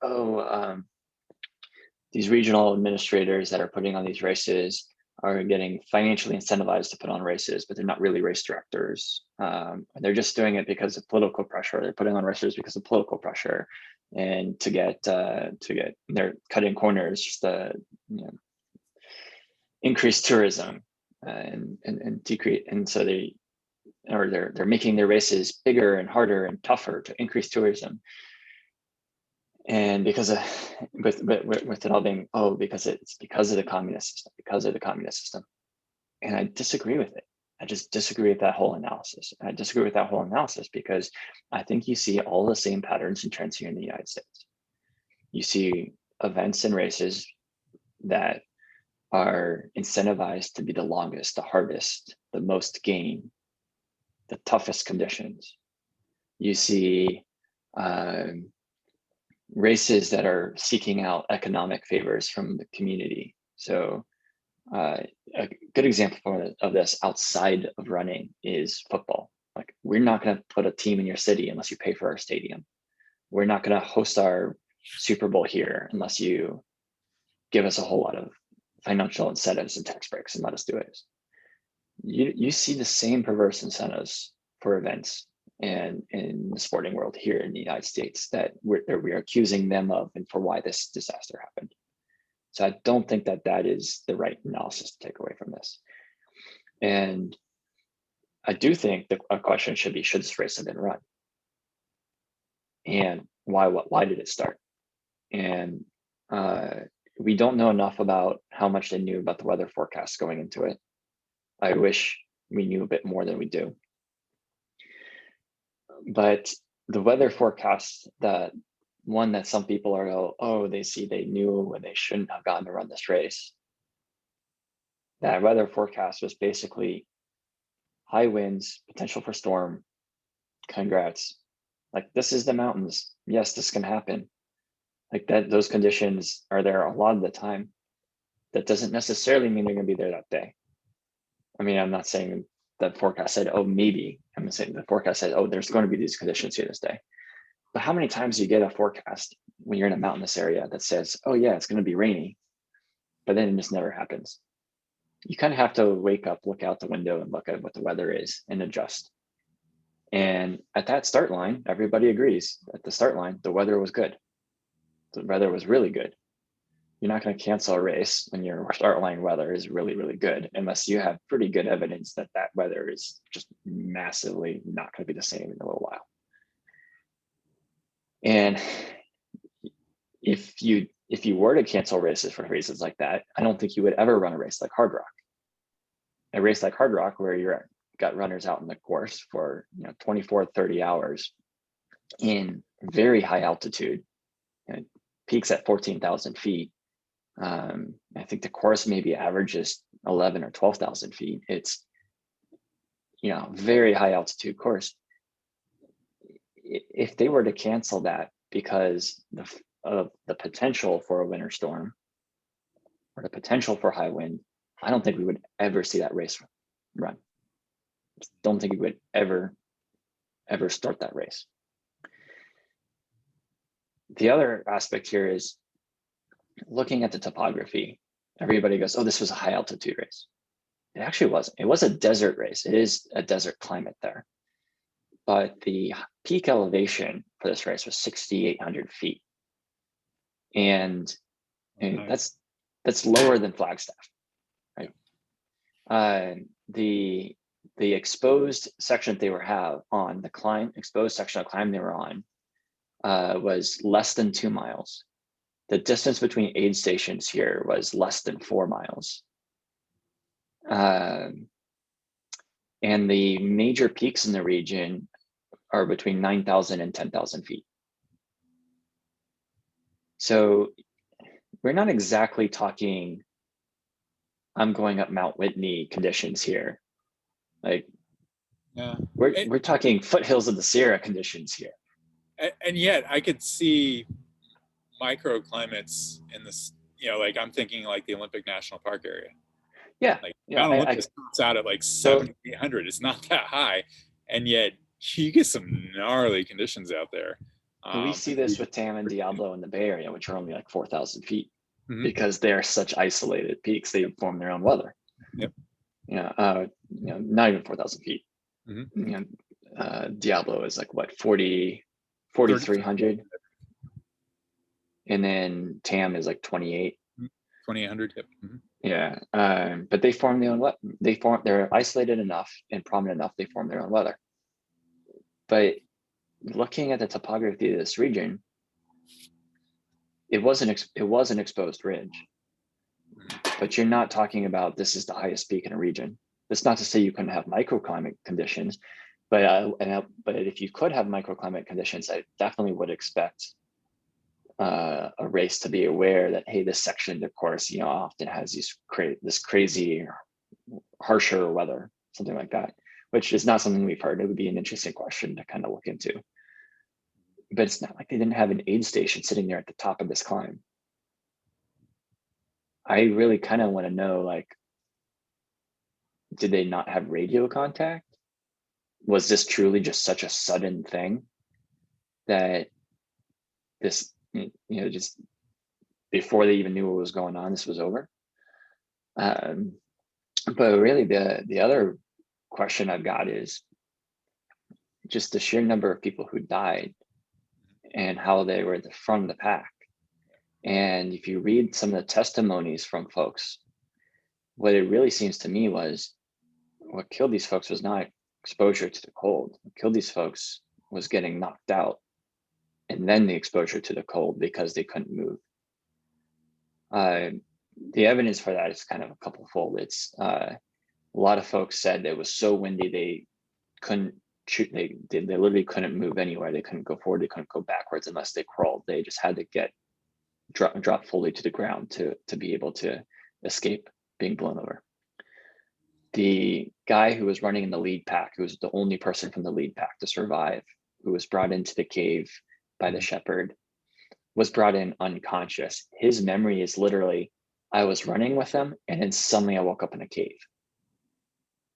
A: these regional administrators that are putting on these races are getting financially incentivized to put on races, but they're not really race directors. They're just doing it because of political pressure. They're putting on races because of political pressure, and to get they're cutting corners just to increase tourism and decrease. And so they're making their races bigger and harder and tougher to increase tourism. And because of with it all being, because it's because of the communist system, and I disagree with it. I just disagree with that whole analysis. I disagree with that whole analysis because I think you see all the same patterns and trends here in the United States. You see events and races that are incentivized to be the longest, the hardest, the most gain, the toughest conditions. You see races that are seeking out economic favors from the community. So a good example of this outside of running is football. Like, we're not going to put a team in your city unless you pay for our stadium. We're not going to host our Super Bowl here unless you give us a whole lot of financial incentives and tax breaks and let us do it. You see the same perverse incentives for events and in the sporting world here in the United States that we're accusing them of, and for why this disaster happened. So I don't think that is the right analysis to take away from this. And I do think a question should be, should this race have been run? And why did it start? And we don't know enough about how much they knew about the weather forecasts going into it. I wish we knew a bit more than we do. But the weather forecast, that one that some people are, they knew when they shouldn't have gotten to run this race. That weather forecast was basically high winds, potential for storm. Congrats. Like, this is the mountains. Yes, this can happen. Like that, those conditions are there a lot of the time. That doesn't necessarily mean they're going to be there that day. I mean, I'm not saying the forecast said, maybe. I'm saying the forecast said, there's going to be these conditions here this day. But how many times do you get a forecast when you're in a mountainous area that says, yeah, it's going to be rainy, but then it just never happens? You kind of have to wake up, look out the window, and look at what the weather is and adjust. And at that start line, everybody agrees at the start line, the weather was good. The weather was really good. You're not going to cancel a race when your start line weather is really, really good, unless you have pretty good evidence that weather is just massively not going to be the same in a little while. And if you were to cancel races for reasons like that, I don't think you would ever run a race like Hard Rock. A race like Hard Rock, where you're got runners out in the course for 24, 30 hours in very high altitude, peaks at 14,000 feet. I think the course maybe averages 11 or 12,000 feet. It's, very high altitude course. If they were to cancel that because of the potential for a winter storm or the potential for high wind, I don't think we would ever see that race run. Don't think we would ever start that race. The other aspect here is looking at the topography. Everybody goes, oh, this was a high altitude race. It actually wasn't. It was a desert race. It is a desert climate there. But the peak elevation for this race was 6,800 feet. And
C: Nice.
A: that's lower than Flagstaff, right? The exposed section that they have on the climb, exposed section of climb they were on was less than 2 miles. The distance between aid stations here was less than 4 miles. And the major peaks in the region are between 9,000 and 10,000 feet. So we're not exactly talking, I'm going up Mount Whitney conditions here. Like,
C: Yeah.
A: We're talking foothills of the Sierra conditions here.
C: And yet I could see microclimates in this, like I'm thinking like the Olympic National Park area.
A: Yeah.
C: Like
A: Yeah,
C: Mount Olympus tops out at like 700-800. It's not that high. And yet you get some gnarly conditions out there.
A: We see this with Tam and Diablo in the Bay Area, which are only like 4,000 feet,
C: Mhm.
A: because they're such isolated peaks. They form their own weather.
C: Yep.
A: Not even 4,000 feet.
C: Mhm.
A: Diablo is like what, 4,300, and then Tam is like 28.
C: 2,800. Yep. Mm-hmm.
A: Yeah, but they form their own. They're isolated enough and prominent enough. They form their own weather. But looking at the topography of this region, it was an exposed ridge. But you're not talking about this is the highest peak in a region. That's not to say you couldn't have microclimate conditions, but if you could have microclimate conditions, I definitely would expect a race to be aware that, hey, this section of the course, often has this crazy, harsher weather, something like that, which is not something we've heard. It would be an interesting question to kind of look into. But it's not like they didn't have an aid station sitting there at the top of this climb. I really kind of want to know, like, did they not have radio contact? Was this truly just such a sudden thing that this, just before they even knew what was going on, this was over? But really the other question I've got is just the sheer number of people who died and how they were at the front of the pack. And if you read some of the testimonies from folks, what it really seems to me was what killed these folks was not exposure to the cold. What killed these folks was getting knocked out and then the exposure to the cold because they couldn't move. The evidence for that is kind of a couple-fold. It's a lot of folks said it was so windy they couldn't shoot. They literally couldn't move anywhere. They couldn't go forward. They couldn't go backwards unless they crawled. They just had to drop fully to the ground to be able to escape being blown over. The guy who was running in the lead pack, who was the only person from the lead pack to survive, who was brought into the cave by the shepherd, was brought in unconscious. His memory is literally, I was running with them and then suddenly I woke up in a cave.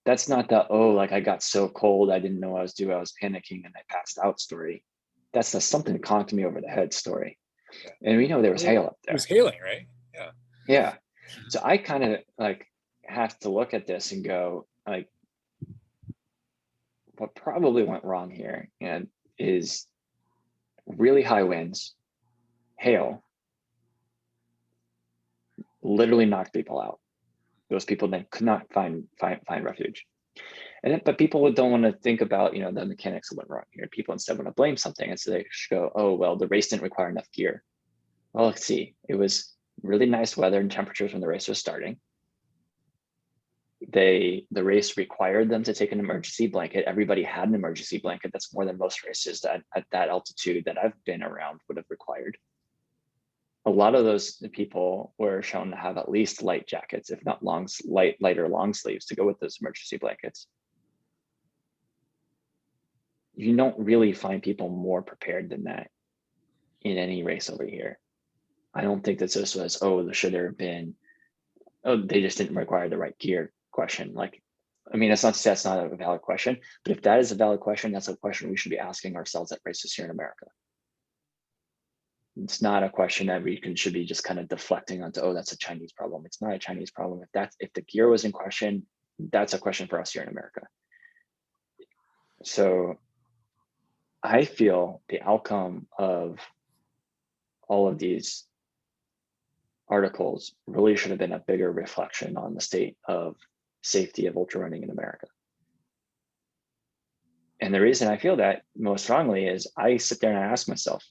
A: That's not the, I got so cold, I didn't know what I was doing, I was panicking and I passed out story. That's the something conked me over the head story. Yeah. And we know there was hail up there.
C: It was hailing, right? Yeah.
A: Yeah. So I kind of have to look at this and go, what probably went wrong here and is really high winds, hail, literally knocked people out. Those people then could not find refuge. But people don't want to think about, the mechanics of what went wrong here. People instead want to blame something. And so they go, oh, well, the race didn't require enough gear. Well, let's see. It was really nice weather and temperatures when the race was starting. the race required them to take an emergency blanket. Everybody had an emergency blanket. That's more than most races that at that altitude that I've been around would have required. A lot of those people were shown to have at least light jackets, if not lighter long sleeves to go with those emergency blankets. You don't really find people more prepared than that in any race over here. I don't think that this was, oh, should there have been, oh, they just didn't require the right gear question. Like, I mean, that's not a valid question, but if that is a valid question, that's a question we should be asking ourselves at races here in America. It's not a question that we should be just kind of deflecting onto, oh, that's a Chinese problem. It's not a Chinese problem. If the gear was in question, that's a question for us here in America. So I feel the outcome of all of these articles really should have been a bigger reflection on the state of safety of ultra running in America. And the reason I feel that most strongly is I sit there and I ask myself,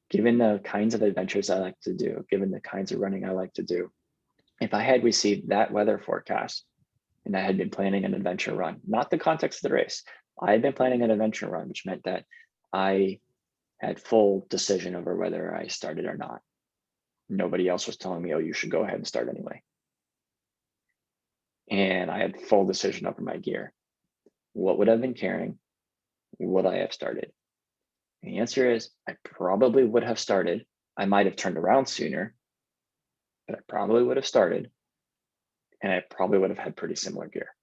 A: given the kinds of adventures I like to do, given the kinds of running I like to do, if I had received that weather forecast and I had been planning an adventure run, not the context of the race, I had been planning an adventure run, which meant that I had full decision over whether I started or not. Nobody else was telling me, oh, you should go ahead and start anyway. And I had full decision over my gear. What would I have been carrying? Would I have started? And the answer is I probably would have started. I might have turned around sooner, but I probably would have started. And I probably would have had pretty similar gear.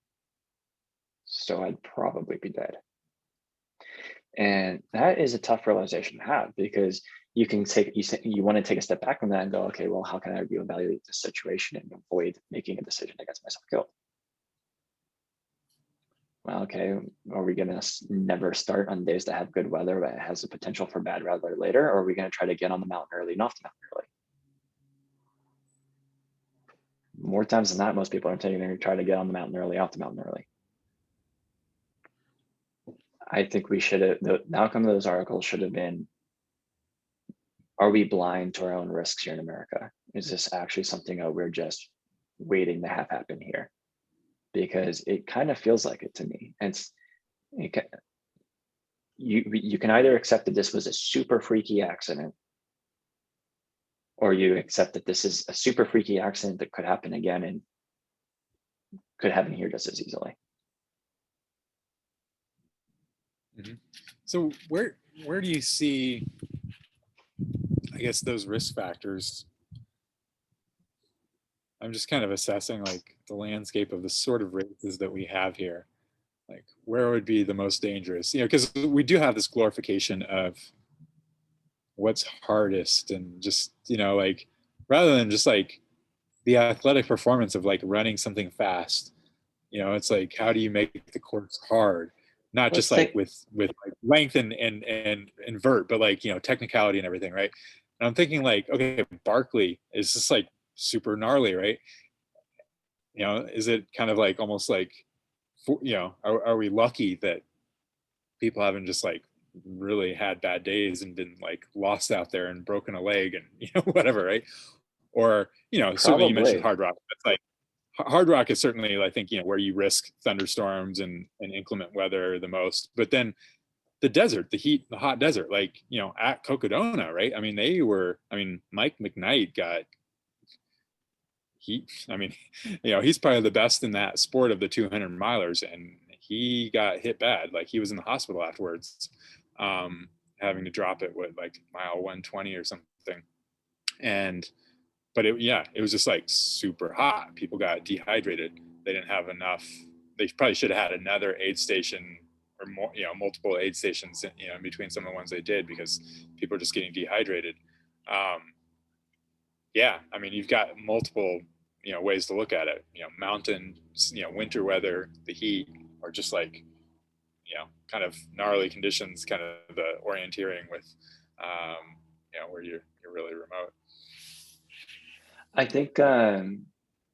A: So I'd probably be dead. And that is a tough realization to have, because you want to take a step back from that and go, okay, well, how can I reevaluate this situation and avoid making a decision that gets myself killed? Well, okay, are we going to never start on days that have good weather but it has the potential for bad weather later? Or are we going to try to get on the mountain early and off the mountain early? More times than not, most people are going to try to get on the mountain early, off the mountain early. I think we should have, the outcome of those articles should have been, are we blind to our own risks here in America? Is this actually something that we're just waiting to have happen here? Because it kind of feels like it to me. And you can either accept that this was a super freaky accident, or you accept that this is a super freaky accident that could happen again and could happen here just as easily.
C: Mm-hmm. So where do you see, I guess, those risk factors? I'm just kind of assessing like the landscape of the sort of races that we have here. Like where would be the most dangerous? You know, because we do have this glorification of what's hardest, and just, you know, like rather than just like the athletic performance of like running something fast, you know, it's like, how do you make the course hard? Not just like with like length and vert, but like, you know, technicality and everything, right? And I'm thinking like, okay, Barkley is just like super gnarly, right? You know, is it kind of like almost like, you know, are we lucky that people haven't just like really had bad days and been like lost out there and broken a leg and, you know, whatever, right? Or, you know, certainly you mentioned Hard Rock. It's like Hard Rock is certainly, I think, you know, where you risk thunderstorms and inclement weather the most. But then the desert, the heat, the hot desert, like, you know, at Cocodona, right? I mean, Mike McKnight got I mean, you know, he's probably the best in that sport of the 200 milers, and he got hit bad. Like he was in the hospital afterwards, having to drop it with like mile 120 or something. But it was just like super hot. People got dehydrated. They didn't have enough. They probably should have had another aid station or more, you know, multiple aid stations, you know, in between some of the ones they did, because people are just getting dehydrated. Yeah, I mean, you've got multiple, you know, ways to look at it. You know, mountain, you know, winter weather, the heat, or just like, you know, kind of gnarly conditions, kind of the orienteering with, you know, where you're really remote.
A: I think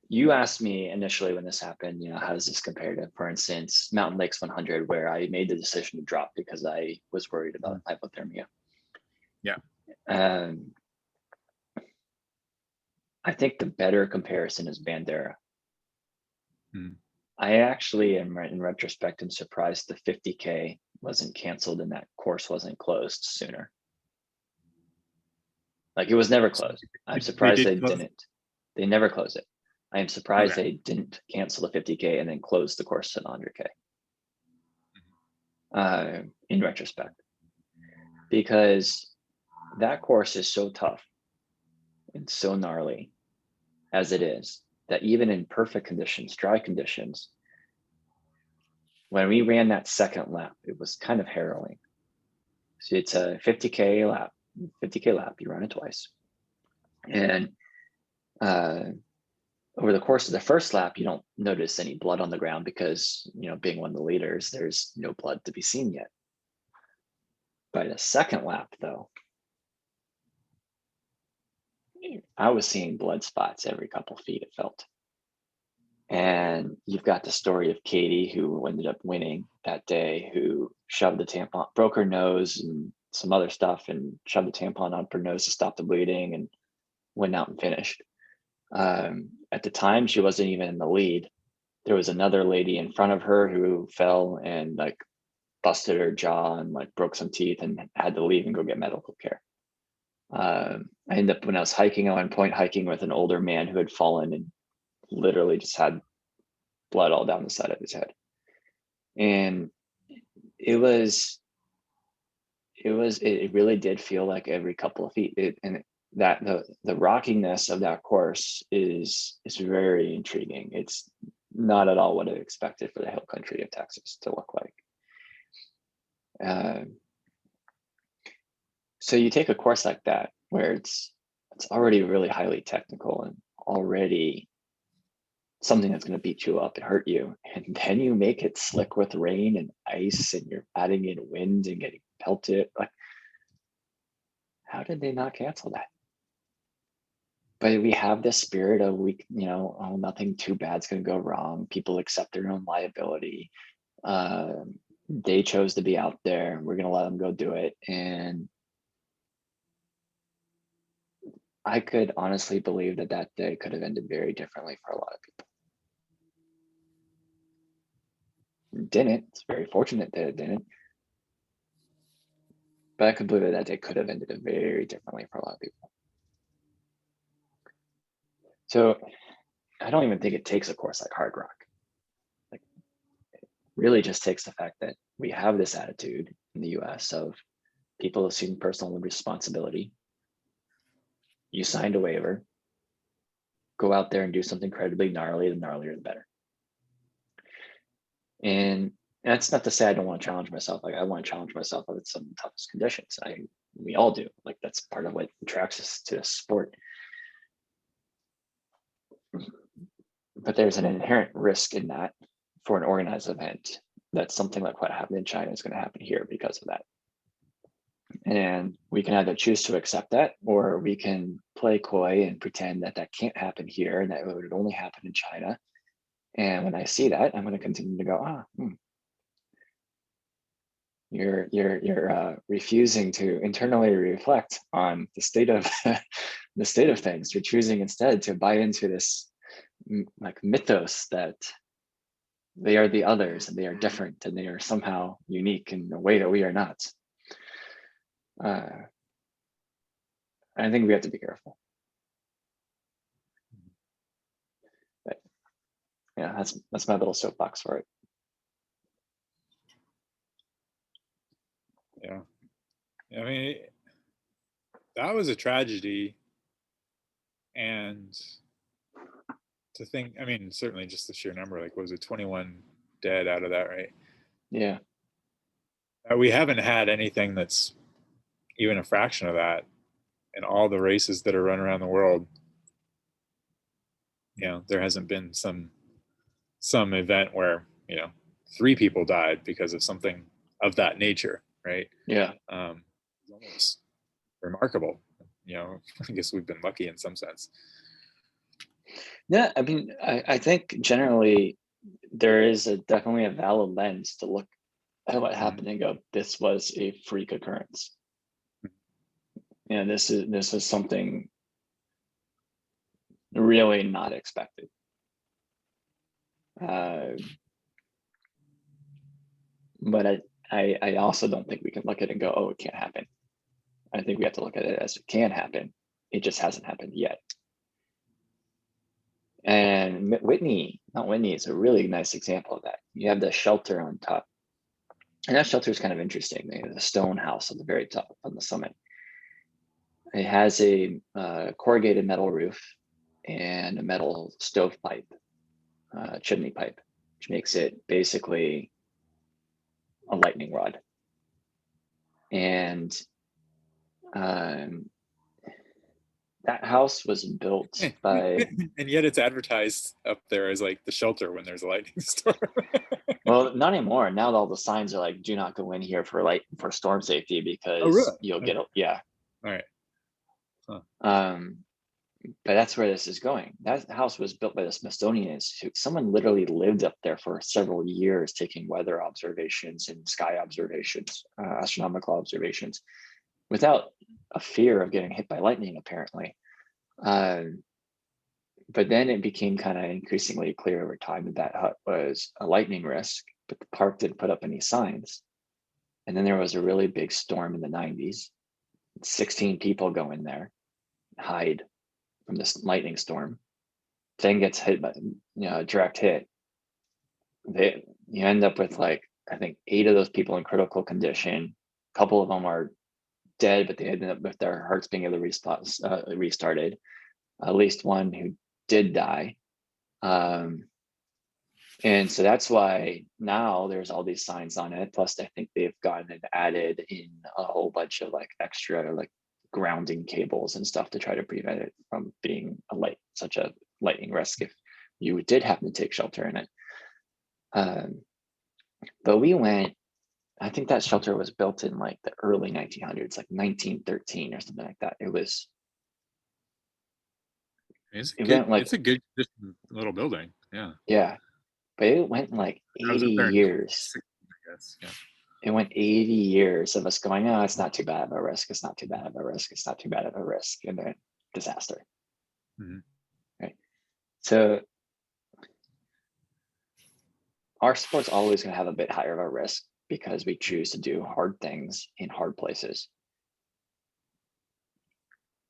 A: you asked me initially when this happened, you know, how does this compare to, for instance, Mountain Lakes 100, where I made the decision to drop because I was worried about hypothermia.
C: Yeah.
A: I think the better comparison is Bandera. I actually am, in retrospect, am surprised the 50K wasn't canceled and that course wasn't closed sooner. Like, it was never closed. I'm surprised they didn't. They never closed it. I am surprised they didn't cancel the 50K and then close the course to the 100K. In retrospect, because that course is so tough and so gnarly as it is, that even in perfect conditions, dry conditions, when we ran that second lap, it was kind of harrowing. So it's a 50K lap, you run it twice. And over the course of the first lap, you don't notice any blood on the ground because, being one of the leaders, there's no blood to be seen yet. By the second lap, though, I was seeing blood spots every couple feet, it felt. And you've got the story of Katie, who ended up winning that day, who shoved the tampon, broke her nose and some other stuff, and shoved the tampon on her nose to stop the bleeding, and went out and finished. At the time, she wasn't even in the lead. There was another lady in front of her who fell and busted her jaw and broke some teeth and had to leave and go get medical care. I ended up, when I was hiking at one point, hiking with an older man who had fallen and literally just had blood all down the side of his head. And it really did feel like every couple of feet. The rockiness of that course is very intriguing. It's not at all what I expected for the hill country of Texas to look like. So you take a course like that, where it's already really highly technical and already something that's going to beat you up and hurt you, and then you make it slick with rain and ice, and you're adding in wind and getting pelted. How did they not cancel that? But we have this spirit of nothing too bad's going to go wrong. People accept their own liability. They chose to be out there. We're going to let them go do it. And I could honestly believe that day could have ended very differently for a lot of people. It didn't. It's very fortunate that it didn't. But I could believe that day could have ended very differently for a lot of people. So I don't even think it takes a course like Hard Rock. It really just takes the fact that we have this attitude in the US of people assuming personal responsibility. You signed a waiver, go out there and do something incredibly gnarly. The gnarlier, the better. And that's not to say I don't want to challenge myself. I want to challenge myself with some toughest conditions. We all do. That's part of what attracts us to the sport. But there's an inherent risk in that for an organized event, that something like what happened in China is going to happen here because of that. And we can either choose to accept that, or we can play coy and pretend that can't happen here and that it would only happen in China. And when I see that, I'm going to continue to go, you're refusing to internally reflect on the state of the state of things. You're choosing instead to buy into this mythos that they are the others and they are different and they are somehow unique in a way that we are not. I think we have to be careful. But yeah, that's my little soapbox for it.
C: Yeah. I mean, that was a tragedy. And to think, certainly just the sheer number, what was it, 21 dead out of that, right?
A: Yeah.
C: We haven't had anything that's even a fraction of that in all the races that are run around the world. There hasn't been some event where 3 people died because of something of that nature, right?
A: Yeah.
C: It's almost remarkable. I guess we've been lucky in some sense.
A: Yeah, I think generally there is definitely a valid lens to look at what happened and go, this was a freak occurrence. And this is something really not expected. But I also don't think we can look at it and go, oh, it can't happen. I think we have to look at it as it can happen. It just hasn't happened yet. And Whitney is a really nice example of that. You have the shelter on top. And that shelter is kind of interesting. They have a stone house on the very top on the summit. It has a corrugated metal roof and a metal stovepipe, chimney pipe, which makes it basically a lightning rod. And that house was built by,
C: and yet it's advertised up there as like the shelter when there's a lightning storm.
A: well, not anymore. Now all the signs are like, do not go in here for storm safety because
C: really?
A: you'll get, yeah.
C: All right. Huh.
A: But that's where this is going. That house was built by the Smithsonian Institute. Someone literally lived up there for several years, taking weather observations and sky observations, astronomical observations, without a fear of getting hit by lightning, apparently. But then it became kind of increasingly clear over time that that hut was a lightning risk, but the park didn't put up any signs. And then there was a really big storm in the 90s. 16 people go in there, hide from this lightning storm, then gets hit by, a direct hit. You end up with like, I think 8 of those people in critical condition. A couple of them are dead, but they ended up with their hearts being able to restarted. At least one who did die. And so that's why now there's all these signs on it. Plus, I think they've gotten and added in a whole bunch of like extra like grounding cables and stuff to try to prevent it from being such a lightning risk if you did happen to take shelter in it. But we went, I think that shelter was built in like the early 1900s, like 1913 or something like that.
C: It's a good little building. Yeah.
A: Yeah. But it went like 80 years.
C: I guess. Yeah.
A: It went 80 years of us going, oh, it's not too bad of a risk. It's not too bad of a risk. It's not too bad of a risk. And then disaster.
C: Mm-hmm.
A: Right. So our sport's always going to have a bit higher of a risk because we choose to do hard things in hard places.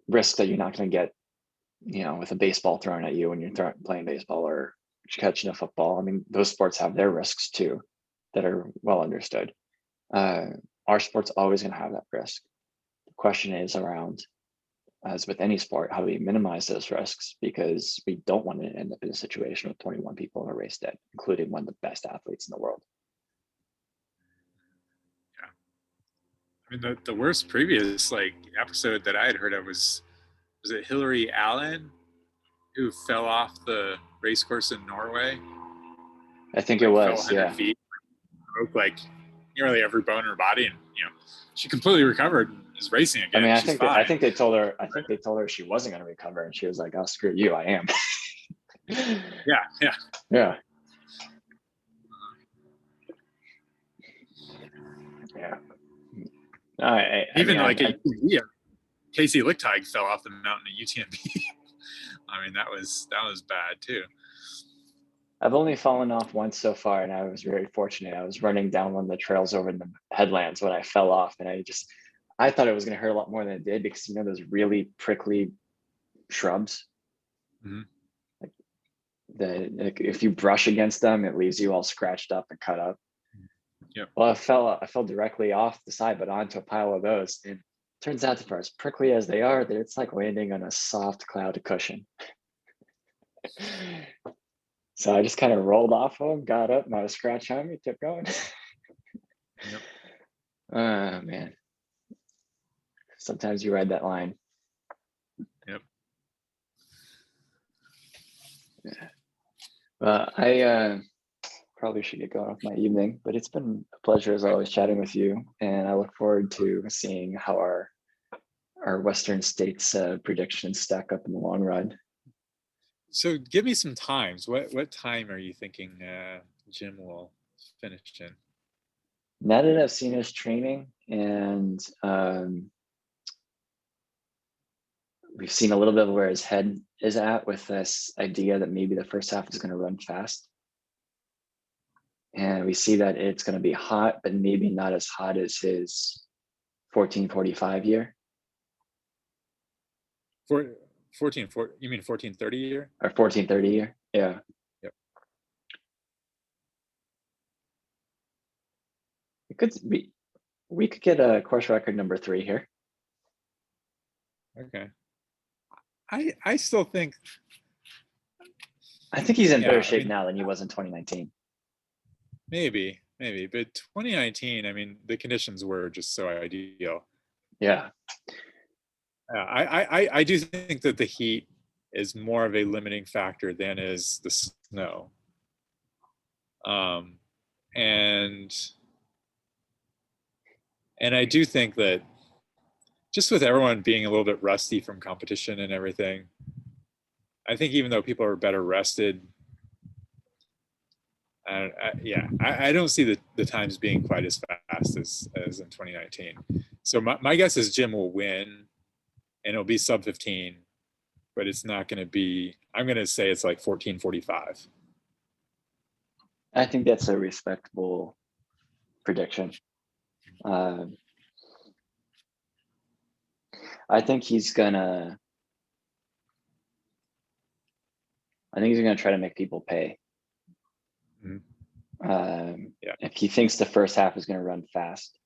A: Risk that you're not going to get, with a baseball thrown at you when you're playing baseball or catching a football. I mean, those sports have their risks too that are well understood. Our sport's always going to have that risk. The question is around, as with any sport, how do we minimize those risks? Because we don't want to end up in a situation with 21 people in a race dead, including one of the best athletes in the world.
C: Yeah. I mean, the worst previous episode that I had heard of was it Hillary Allen who fell off the race course in Norway?
A: I think it was,
C: fell 100 feet, broke nearly every bone in her body, and she completely recovered and is racing again.
A: I mean, I think they told her she wasn't going to recover, and she was like, "Oh, screw you, I am." Yeah.
C: Casey Lichtig fell off the mountain at UTMB. I mean, that was bad too.
A: I've only fallen off once so far, and I was very fortunate. I was running down one of the trails over in the headlands when I fell off, and I thought it was going to hurt a lot more than it did because those really prickly shrubs. Mm-hmm. If you brush against them, it leaves you all scratched up and cut up.
C: Yep.
A: Well, I fell directly off the side, but onto a pile of those, and turns out, for as prickly as they are, that it's like landing on a soft cloud cushion. So I just kind of rolled off of them, got up, not a scratch on me, kept going.
C: Yep.
A: Oh, man. Sometimes you ride that line.
C: Yep.
A: Yeah. Well, I probably should get going with my evening, but it's been a pleasure as always chatting with you, and I look forward to seeing how our Western states predictions stack up in the long run.
C: So give me some times. What time are you thinking Jim will finish in?
A: Now that I've seen his training, and we've seen a little bit of where his head is at with this idea that maybe the first half is going to run fast. And we see that it's going to be hot, but maybe not as hot as his 1445 year.
C: 14, you mean 1430 year?
A: Or 1430 year? Yeah.
C: Yep.
A: It could be, we could get a course record number 3 here.
C: Okay. I still think.
A: I think he's in
C: Yeah,
A: better
C: I
A: shape
C: mean,
A: now than he was in 2019.
C: Maybe, but 2019, I mean, the conditions were just so ideal.
A: Yeah.
C: I do think that the heat is more of a limiting factor than is the snow. And I do think that just with everyone being a little bit rusty from competition and everything, I think even though people are better rested, I don't see the times being quite as fast as in 2019. So my guess is Jim will win, and it'll be sub 15, but it's not going to be. I'm going to say it's like 14:45.
A: I think that's a respectable prediction. I think he's gonna try to make people pay. If he thinks the first half is going to run fast,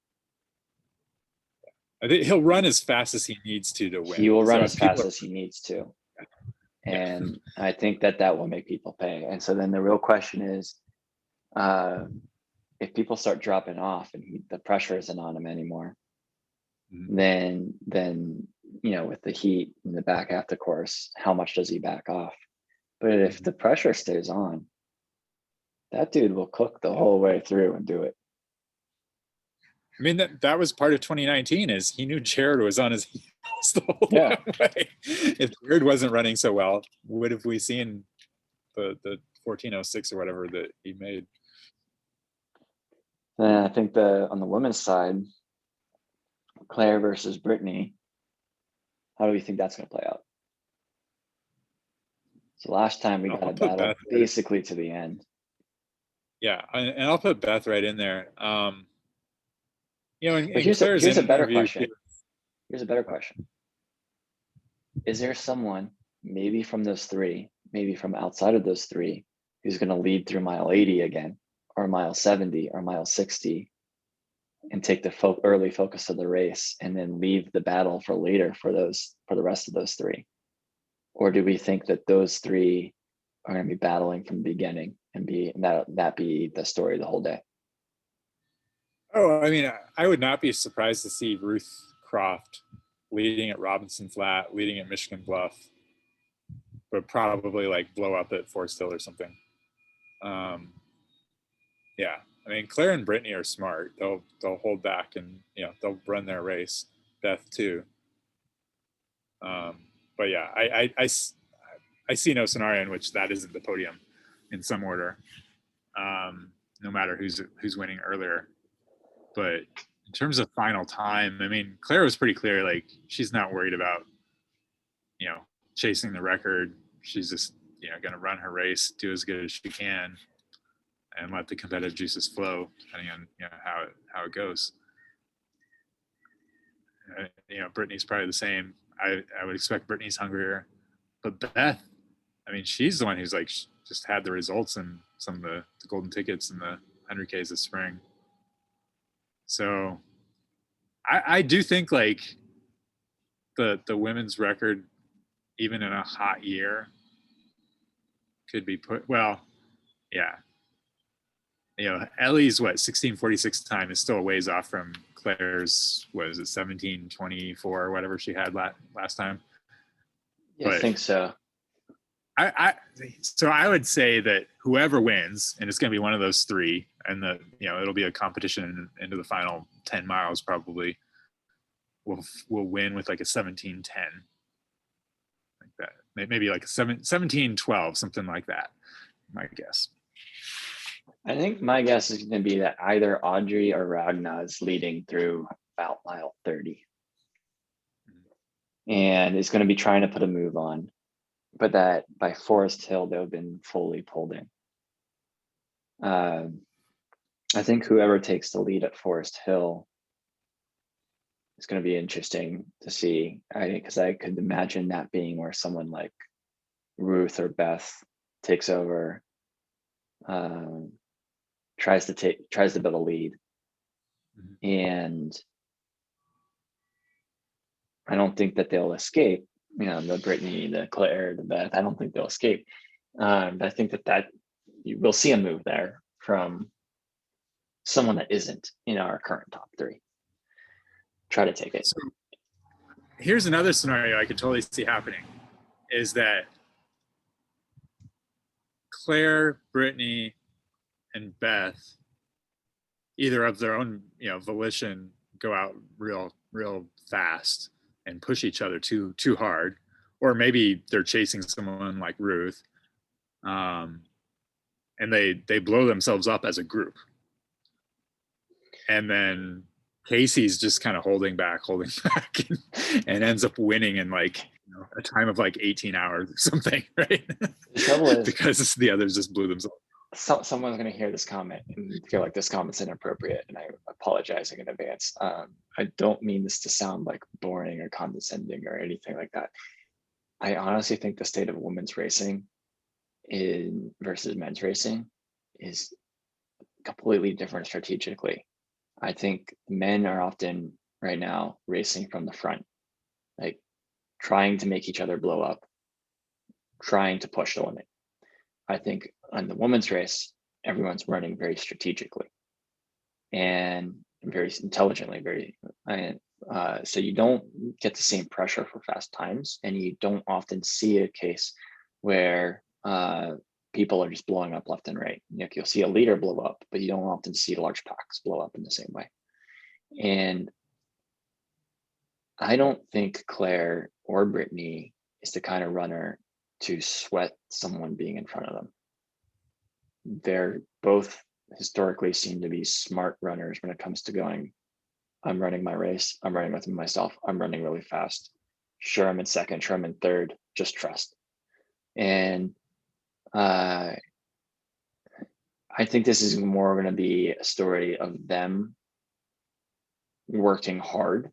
C: I think he'll run as fast as he needs to win.
A: He will run as fast as he needs to. And I think that will make people pay. And so then the real question is, if people start dropping off and the pressure isn't on him anymore, then with the heat in the back half of the course, how much does he back off? But if the pressure stays on, that dude will cook the whole way through and do it.
C: I mean, that was part of 2019 is he knew Jared was on his heels the whole way. If Jared wasn't running so well, would have we seen the 14:06 or whatever that he made?
A: And I think on the women's side, Claire versus Brittany, how do we think that's going to play out? So last time we got a battle basically to the end.
C: Yeah, and I'll put Beth right in there.
A: Here's a better question. Here's a better question. Is there someone, maybe from those three, maybe from outside of those three, who's going to lead through mile 80 again, or mile 70, or mile 60, and take the early focus of the race, and then leave the battle for later for the rest of those three? Or do we think that those three are going to be battling from the beginning and that be the story of the whole day?
C: Oh, I mean, I would not be surprised to see Ruth Croft leading at Robinson Flat, leading at Michigan Bluff, but probably like blow up at Forest Hill or something. Yeah, I mean, Claire and Brittany are smart. They'll hold back and they'll run their race. Beth too. But yeah, I see no scenario in which that isn't the podium in some order, no matter who's winning earlier. But in terms of final time, I mean, Claire was pretty clear. Like, she's not worried about, chasing the record. She's just, going to run her race, do as good as she can, and let the competitive juices flow, depending on how it goes. Brittany's probably the same. I would expect Brittany's hungrier, but Beth, I mean, she's the one who's like just had the results in some of the golden tickets and the 100Ks this spring. So I do think like the women's record, even in a hot year, could be put, well, yeah. Ellie's 16:46 time is still a ways off from Claire's, what is it, 17:24 or whatever she had last time.
A: Yeah, I think so.
C: So I would say that whoever wins, and it's going to be one of those three, and it'll be a competition into the final 10 miles probably, will win with like a 17:10, like that. Maybe like a 17:12, something like that. My guess.
A: I think my guess is going to be that either Audrey or Ragna is leading through about mile 30, and is going to be trying to put a move on, but that by Forest Hill they've been fully pulled in. I think whoever takes the lead at Forest Hill is going to be interesting to see. Because I could imagine that being where someone like Ruth or Beth takes over, tries to build a lead, and I don't think that they'll escape. The Brittany, the Claire, the Beth. I don't think they'll escape. But I think that you will see a move there from someone that isn't in our current top three. Try to take it.
C: So here's another scenario I could totally see happening, is that Claire, Brittany, and Beth, either of their own volition, go out real fast and push each other too hard, or maybe they're chasing someone like Ruth, and they blow themselves up as a group, and then Casey's just kind of holding back, and ends up winning in like a time of like 18 hours or something, right?
A: The trouble is,
C: because the others just blew themselves.
A: Someone's going to hear this comment and feel like this comment's inappropriate, and I'm apologizing in advance. I don't mean this to sound like boring or condescending or anything like that. I honestly think the state of women's racing versus men's racing is completely different strategically. I think men are often right now racing from the front, like trying to make each other blow up, trying to push the limit. I think on the women's race, everyone's running very strategically and very intelligently, so you don't get the same pressure for fast times, and you don't often see a case where people are just blowing up left and right. You'll see a leader blow up, but you don't often see large packs blow up in the same way. And I don't think Claire or Brittany is the kind of runner to sweat someone being in front of them. They're both historically seem to be smart runners when it comes to going, I'm running my race, I'm running with myself, I'm running really fast. Sure, I'm in second, sure, I'm in third, just trust. And I think this is more going to be a story of them working hard,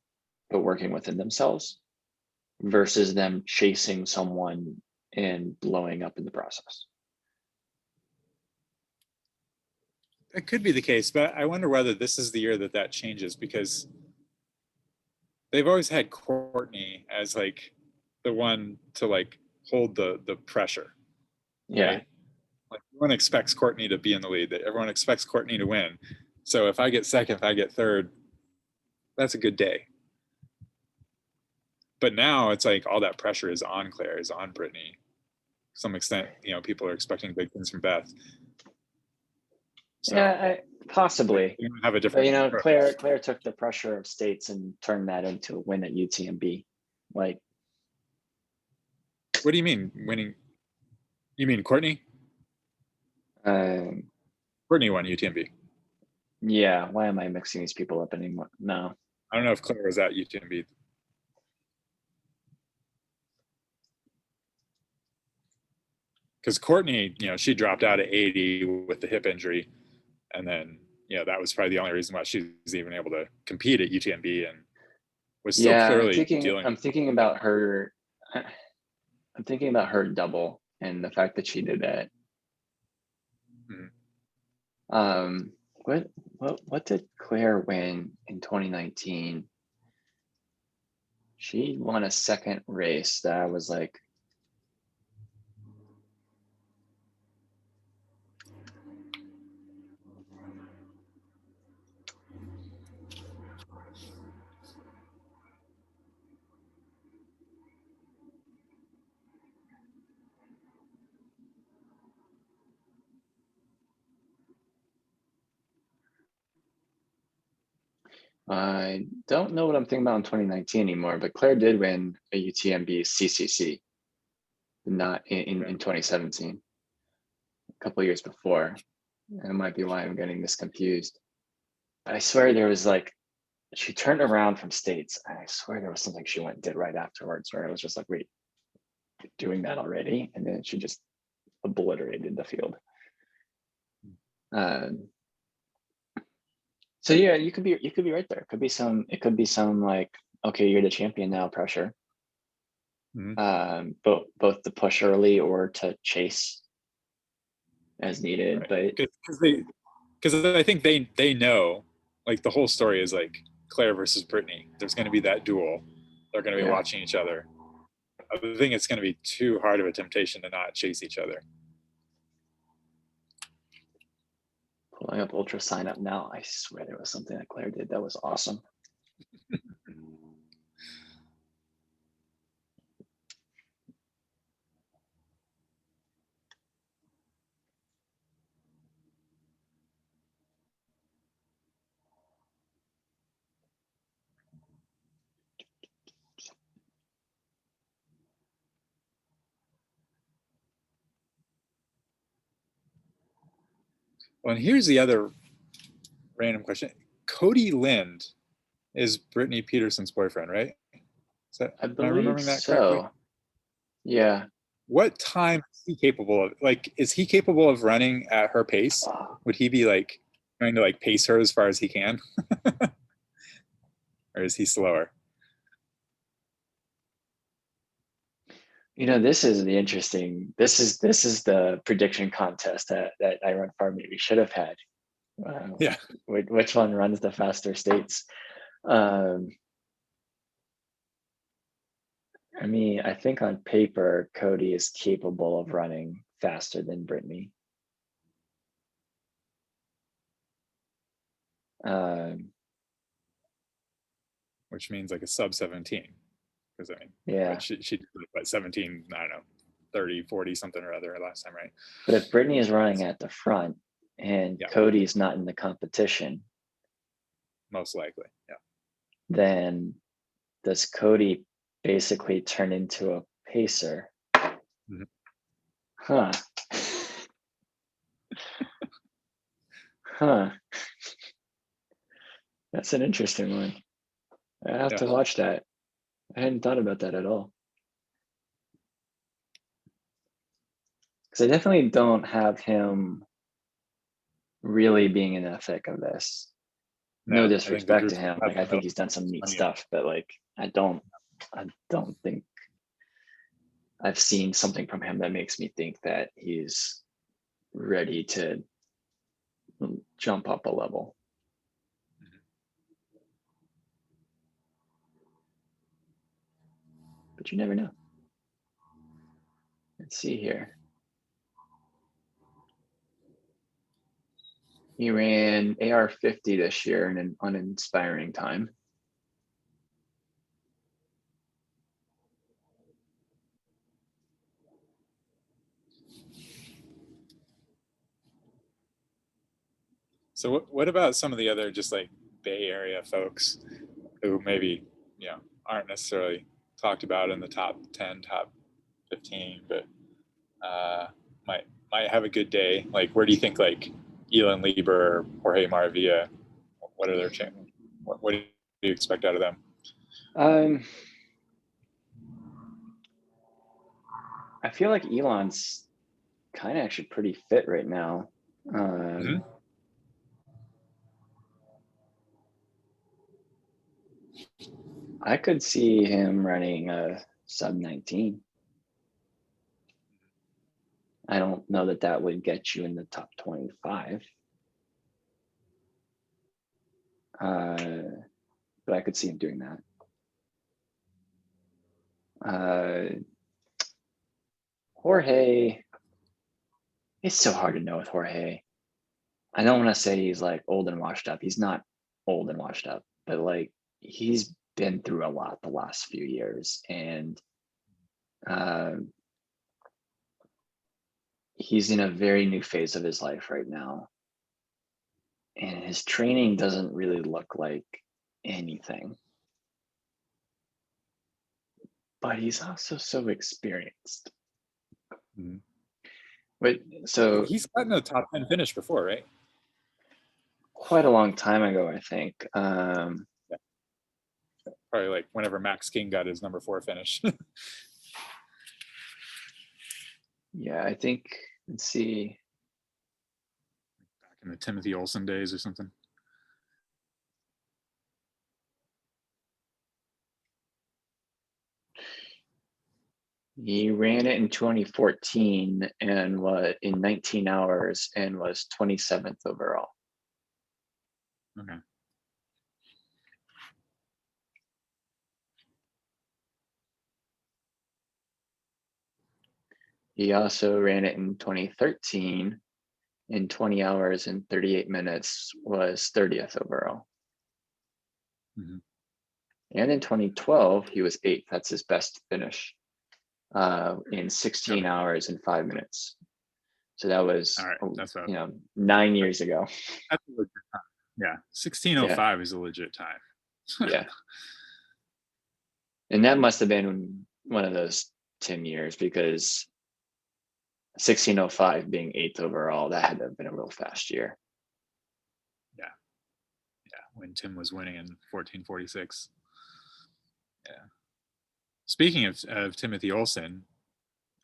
A: but working within themselves, versus them chasing someone and blowing up in the process.
C: It could be the case, but I wonder whether this is the year that changes, because they've always had Courtney as like the one to like hold the pressure.
A: Yeah.
C: Right? Like everyone expects Courtney to be in the lead. Everyone expects Courtney to win. So if I get second, if I get third, that's a good day. But now it's like all that pressure is on Claire, is on Brittany. To some extent, people are expecting big things from Beth.
A: So, yeah, possibly.
C: Have a different.
A: But, Claire took the pressure of states and turned that into a win at UTMB. Like,
C: what do you mean winning? You mean Courtney? Courtney won UTMB.
A: Yeah. Why am I mixing these people up anymore? No.
C: I don't know if Claire was at UTMB. Because Courtney, she dropped out at 80 with the hip injury, and then that was probably the only reason why she was even able to compete at UTMB, and was still clearly dealing.
A: I'm thinking about her. I'm thinking about her double and the fact that she did that. Mm-hmm. What did Claire win in 2019? She won a second race that I was like, I don't know what I'm thinking about in 2019 anymore, but Claire did win a UTMB CCC, not in 2017, a couple of years before. And it might be why I'm getting this confused. I swear there was like, she turned around from states, and I swear there was something she went and did right afterwards where I was just like, wait, you're doing that already? And then she just obliterated the field. So yeah, you could be right there. It could be some like, okay, you're the champion now pressure.
C: Mhm.
A: Both to push early or to chase as needed.
C: Right.
A: But
C: Because I think they know, like the whole story is like Claire versus Brittany. There's going to be that duel. They're going to be
A: yeah,
C: watching each other. I think it's going to be too hard of a temptation to not chase each other.
A: pulling up Ultra Sign Up now. I swear there was something that Claire did that was awesome.
C: Well, and here's the other random question. Cody Lind is Brittany Peterson's boyfriend, right?
A: I
C: Am I
A: believe
C: remembering that correctly?
A: so. Yeah.
C: What time is he capable of? Like, is he capable of running at her pace? Would he be like trying to like pace her as far as he can? Or is he slower?
A: You know, this is the interesting. This is the prediction contest that iRunFar maybe should have had.
C: Yeah.
A: Which one runs the faster states? Um, I mean, I think on paper, Cody is capable of running faster than Brittany.
C: Which means like a sub 17. Because I mean,
A: Yeah,
C: but she did like 17, I don't know, 30, 40 something or other last time, right?
A: but if Brittany is running at the front and
C: Yeah,
A: Cody's not in the competition,
C: most likely. Yeah.
A: then does Cody basically turn into a pacer?
C: Mhm.
A: Huh. Huh. That's an interesting one. I have
C: Yeah.
A: to watch that. I hadn't thought about that at all. Because I definitely don't have him really being in the thick of this. No
C: No, I think the
A: disrespect to
C: group
A: him. Like I think he's done some neat stuff, but like I don't think I've seen something from him that makes me think that he's ready to jump up a level. But you never know. Let's see here. He ran AR 50 this year in an uninspiring time.
C: So what about some of the other just like Bay Area folks who maybe, you know, aren't necessarily talked about in the top 10, top 15, but might have a good day. Like, where do you think like Elon Lieber or Jorge Maravilla? What are their chances? What do you expect out of them?
A: I feel like Elon's kind of actually pretty fit right now.
C: Mm-hmm.
A: I could see him running a sub 19. I don't know that that would get you in the top 25. But I could see him doing that. Jorge, it's so hard to know with Jorge. I don't want to say he's like old and washed up. He's not old and washed up, but like he's been through a lot the last few years, and he's in a very new phase of his life right now. And his training doesn't really look like anything. But he's also so experienced.
C: Mm-hmm.
A: Wait, so
C: He's gotten a top 10 finish before, right?
A: quite a long time ago, I think.
C: Yeah. Probably like whenever Max King got his number 4 finish.
A: Yeah, I think, let's see.
C: Back in the Timothy Olsen days or something.
A: He ran it in 2014 and was in 19 hours and was 27th overall.
B: Okay.
A: He also ran it in 2013 in 20 hours and 38 minutes, was 30th overall.
B: Mhm.
A: And in 2012, he was 8th. That's his best finish in 16 hours and 5 minutes. So that was,
B: All right. That's what
A: 9 years ago.
B: that's a legit time. Yeah. 16:05 is a legit time.
A: Yeah. And that must have been one of those 10 years, because 16:05 being 8th overall, that had to have been a real fast year.
B: Yeah. Yeah. When Tim was winning in 14:46. Yeah. Speaking of Timothy Olson,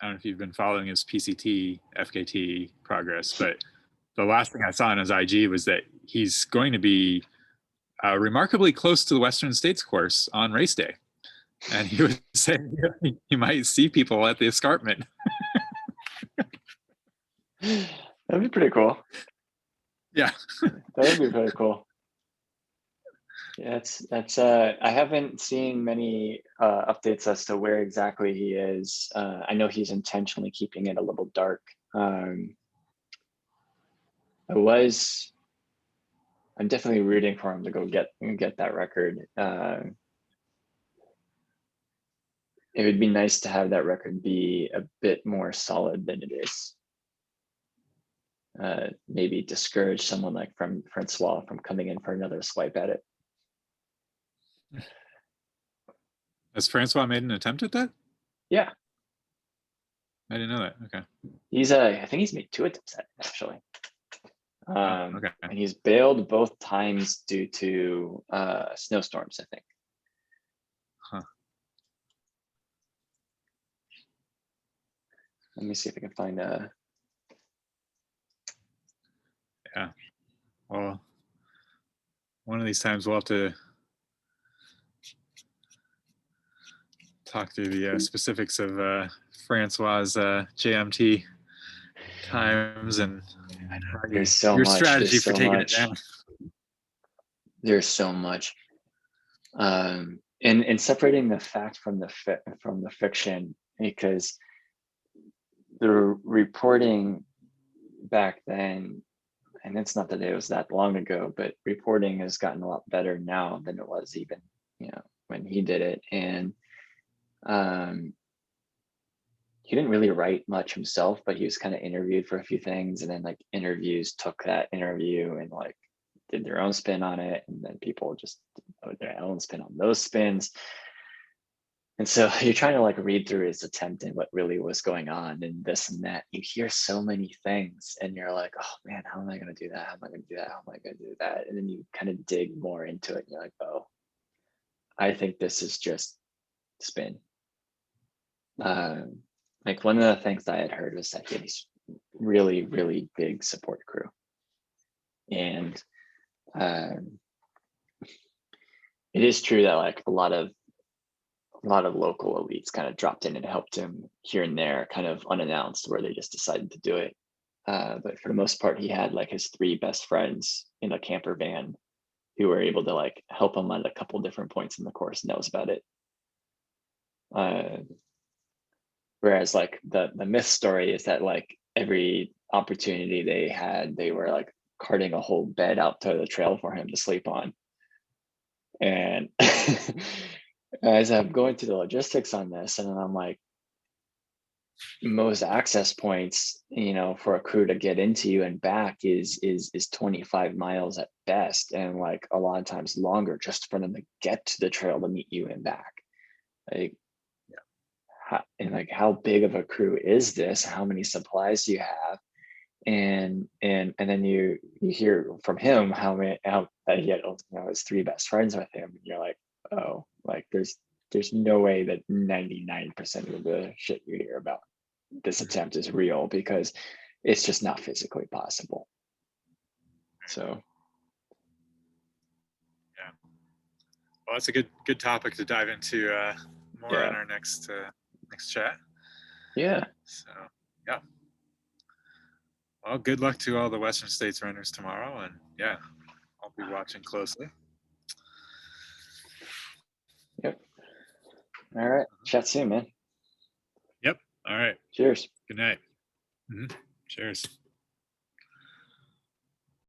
B: I don't know if you've been following his PCT, FKT progress, but the last thing I saw on his IG was that he's going to be remarkably close to the Western States course on race day. And he was saying you might see people at the escarpment.
A: That'd be pretty cool.
B: Yeah.
A: That would be pretty cool. Yeah, that's I haven't seen many updates as to where exactly he is. I know he's intentionally keeping it a little dark. I'm definitely rooting for him to go get that record. It would be nice to have that record be a bit more solid than it is. Maybe discourage someone like from Francois from coming in for another swipe at it.
B: Has Francois made an attempt at that?
A: Yeah,
B: I didn't know that. Okay.
A: I think he's made 2 attempts at it, actually.
B: Okay.
A: And he's bailed both times due to snowstorms, I think.
B: Huh.
A: Let me see if I can find a.
B: Yeah. Well, one of these times we'll have to talk through the specifics of Francois's JMT times and
A: There's so
B: your
A: much.
B: strategy
A: There's
B: for
A: so
B: taking
A: much.
B: it down.
A: There's so much. And separating the fact from the fiction, because the reporting back then, and it's not that it was that long ago, but reporting has gotten a lot better now than it was even, when he did it. And he didn't really write much himself, but he was kind of interviewed for a few things, and then like interviews took that interview and like did their own spin on it, and then people just put their own spin on those spins. And so you're trying to like read through his attempt and what really was going on and this and that. You hear so many things and you're like, oh man, how am I going to do that? How am I going to do that? How am I going to do that? And then you kind of dig more into it and you're like, oh, I think this is just spin. Like one of the things I had heard was that he had this really, really big support crew. And it is true that like a lot of local elites kind of dropped in and helped him here and there, kind of unannounced, where they just decided to do it. But for the most part, he had like his 3 best friends in a camper van who were able to like help him at a couple different points in the course, and that was about it. Whereas like the myth story is that like every opportunity they had, they were like carting a whole bed out to the trail for him to sleep on. And as I'm going through the logistics on this, and I'm like, most access points, for a crew to get into you and back is 25 miles at best, and like a lot of times longer just for them to get to the trail to meet you and back. Like, how big of a crew is this? How many supplies do you have? And then you hear from him how that he had his 3 best friends with him, and you're like, oh, like there's no way that 99% of the shit you hear about this attempt is real, because it's just not physically possible. So
B: Yeah. Well, that's a good topic to dive into more in our next chat.
A: Yeah.
B: So, yeah. Well, good luck to all the Western States runners tomorrow. And yeah, I'll be watching closely.
A: Yep. All right. Chat soon, man.
B: Yep. All right.
A: Cheers.
B: Good night. Cheers.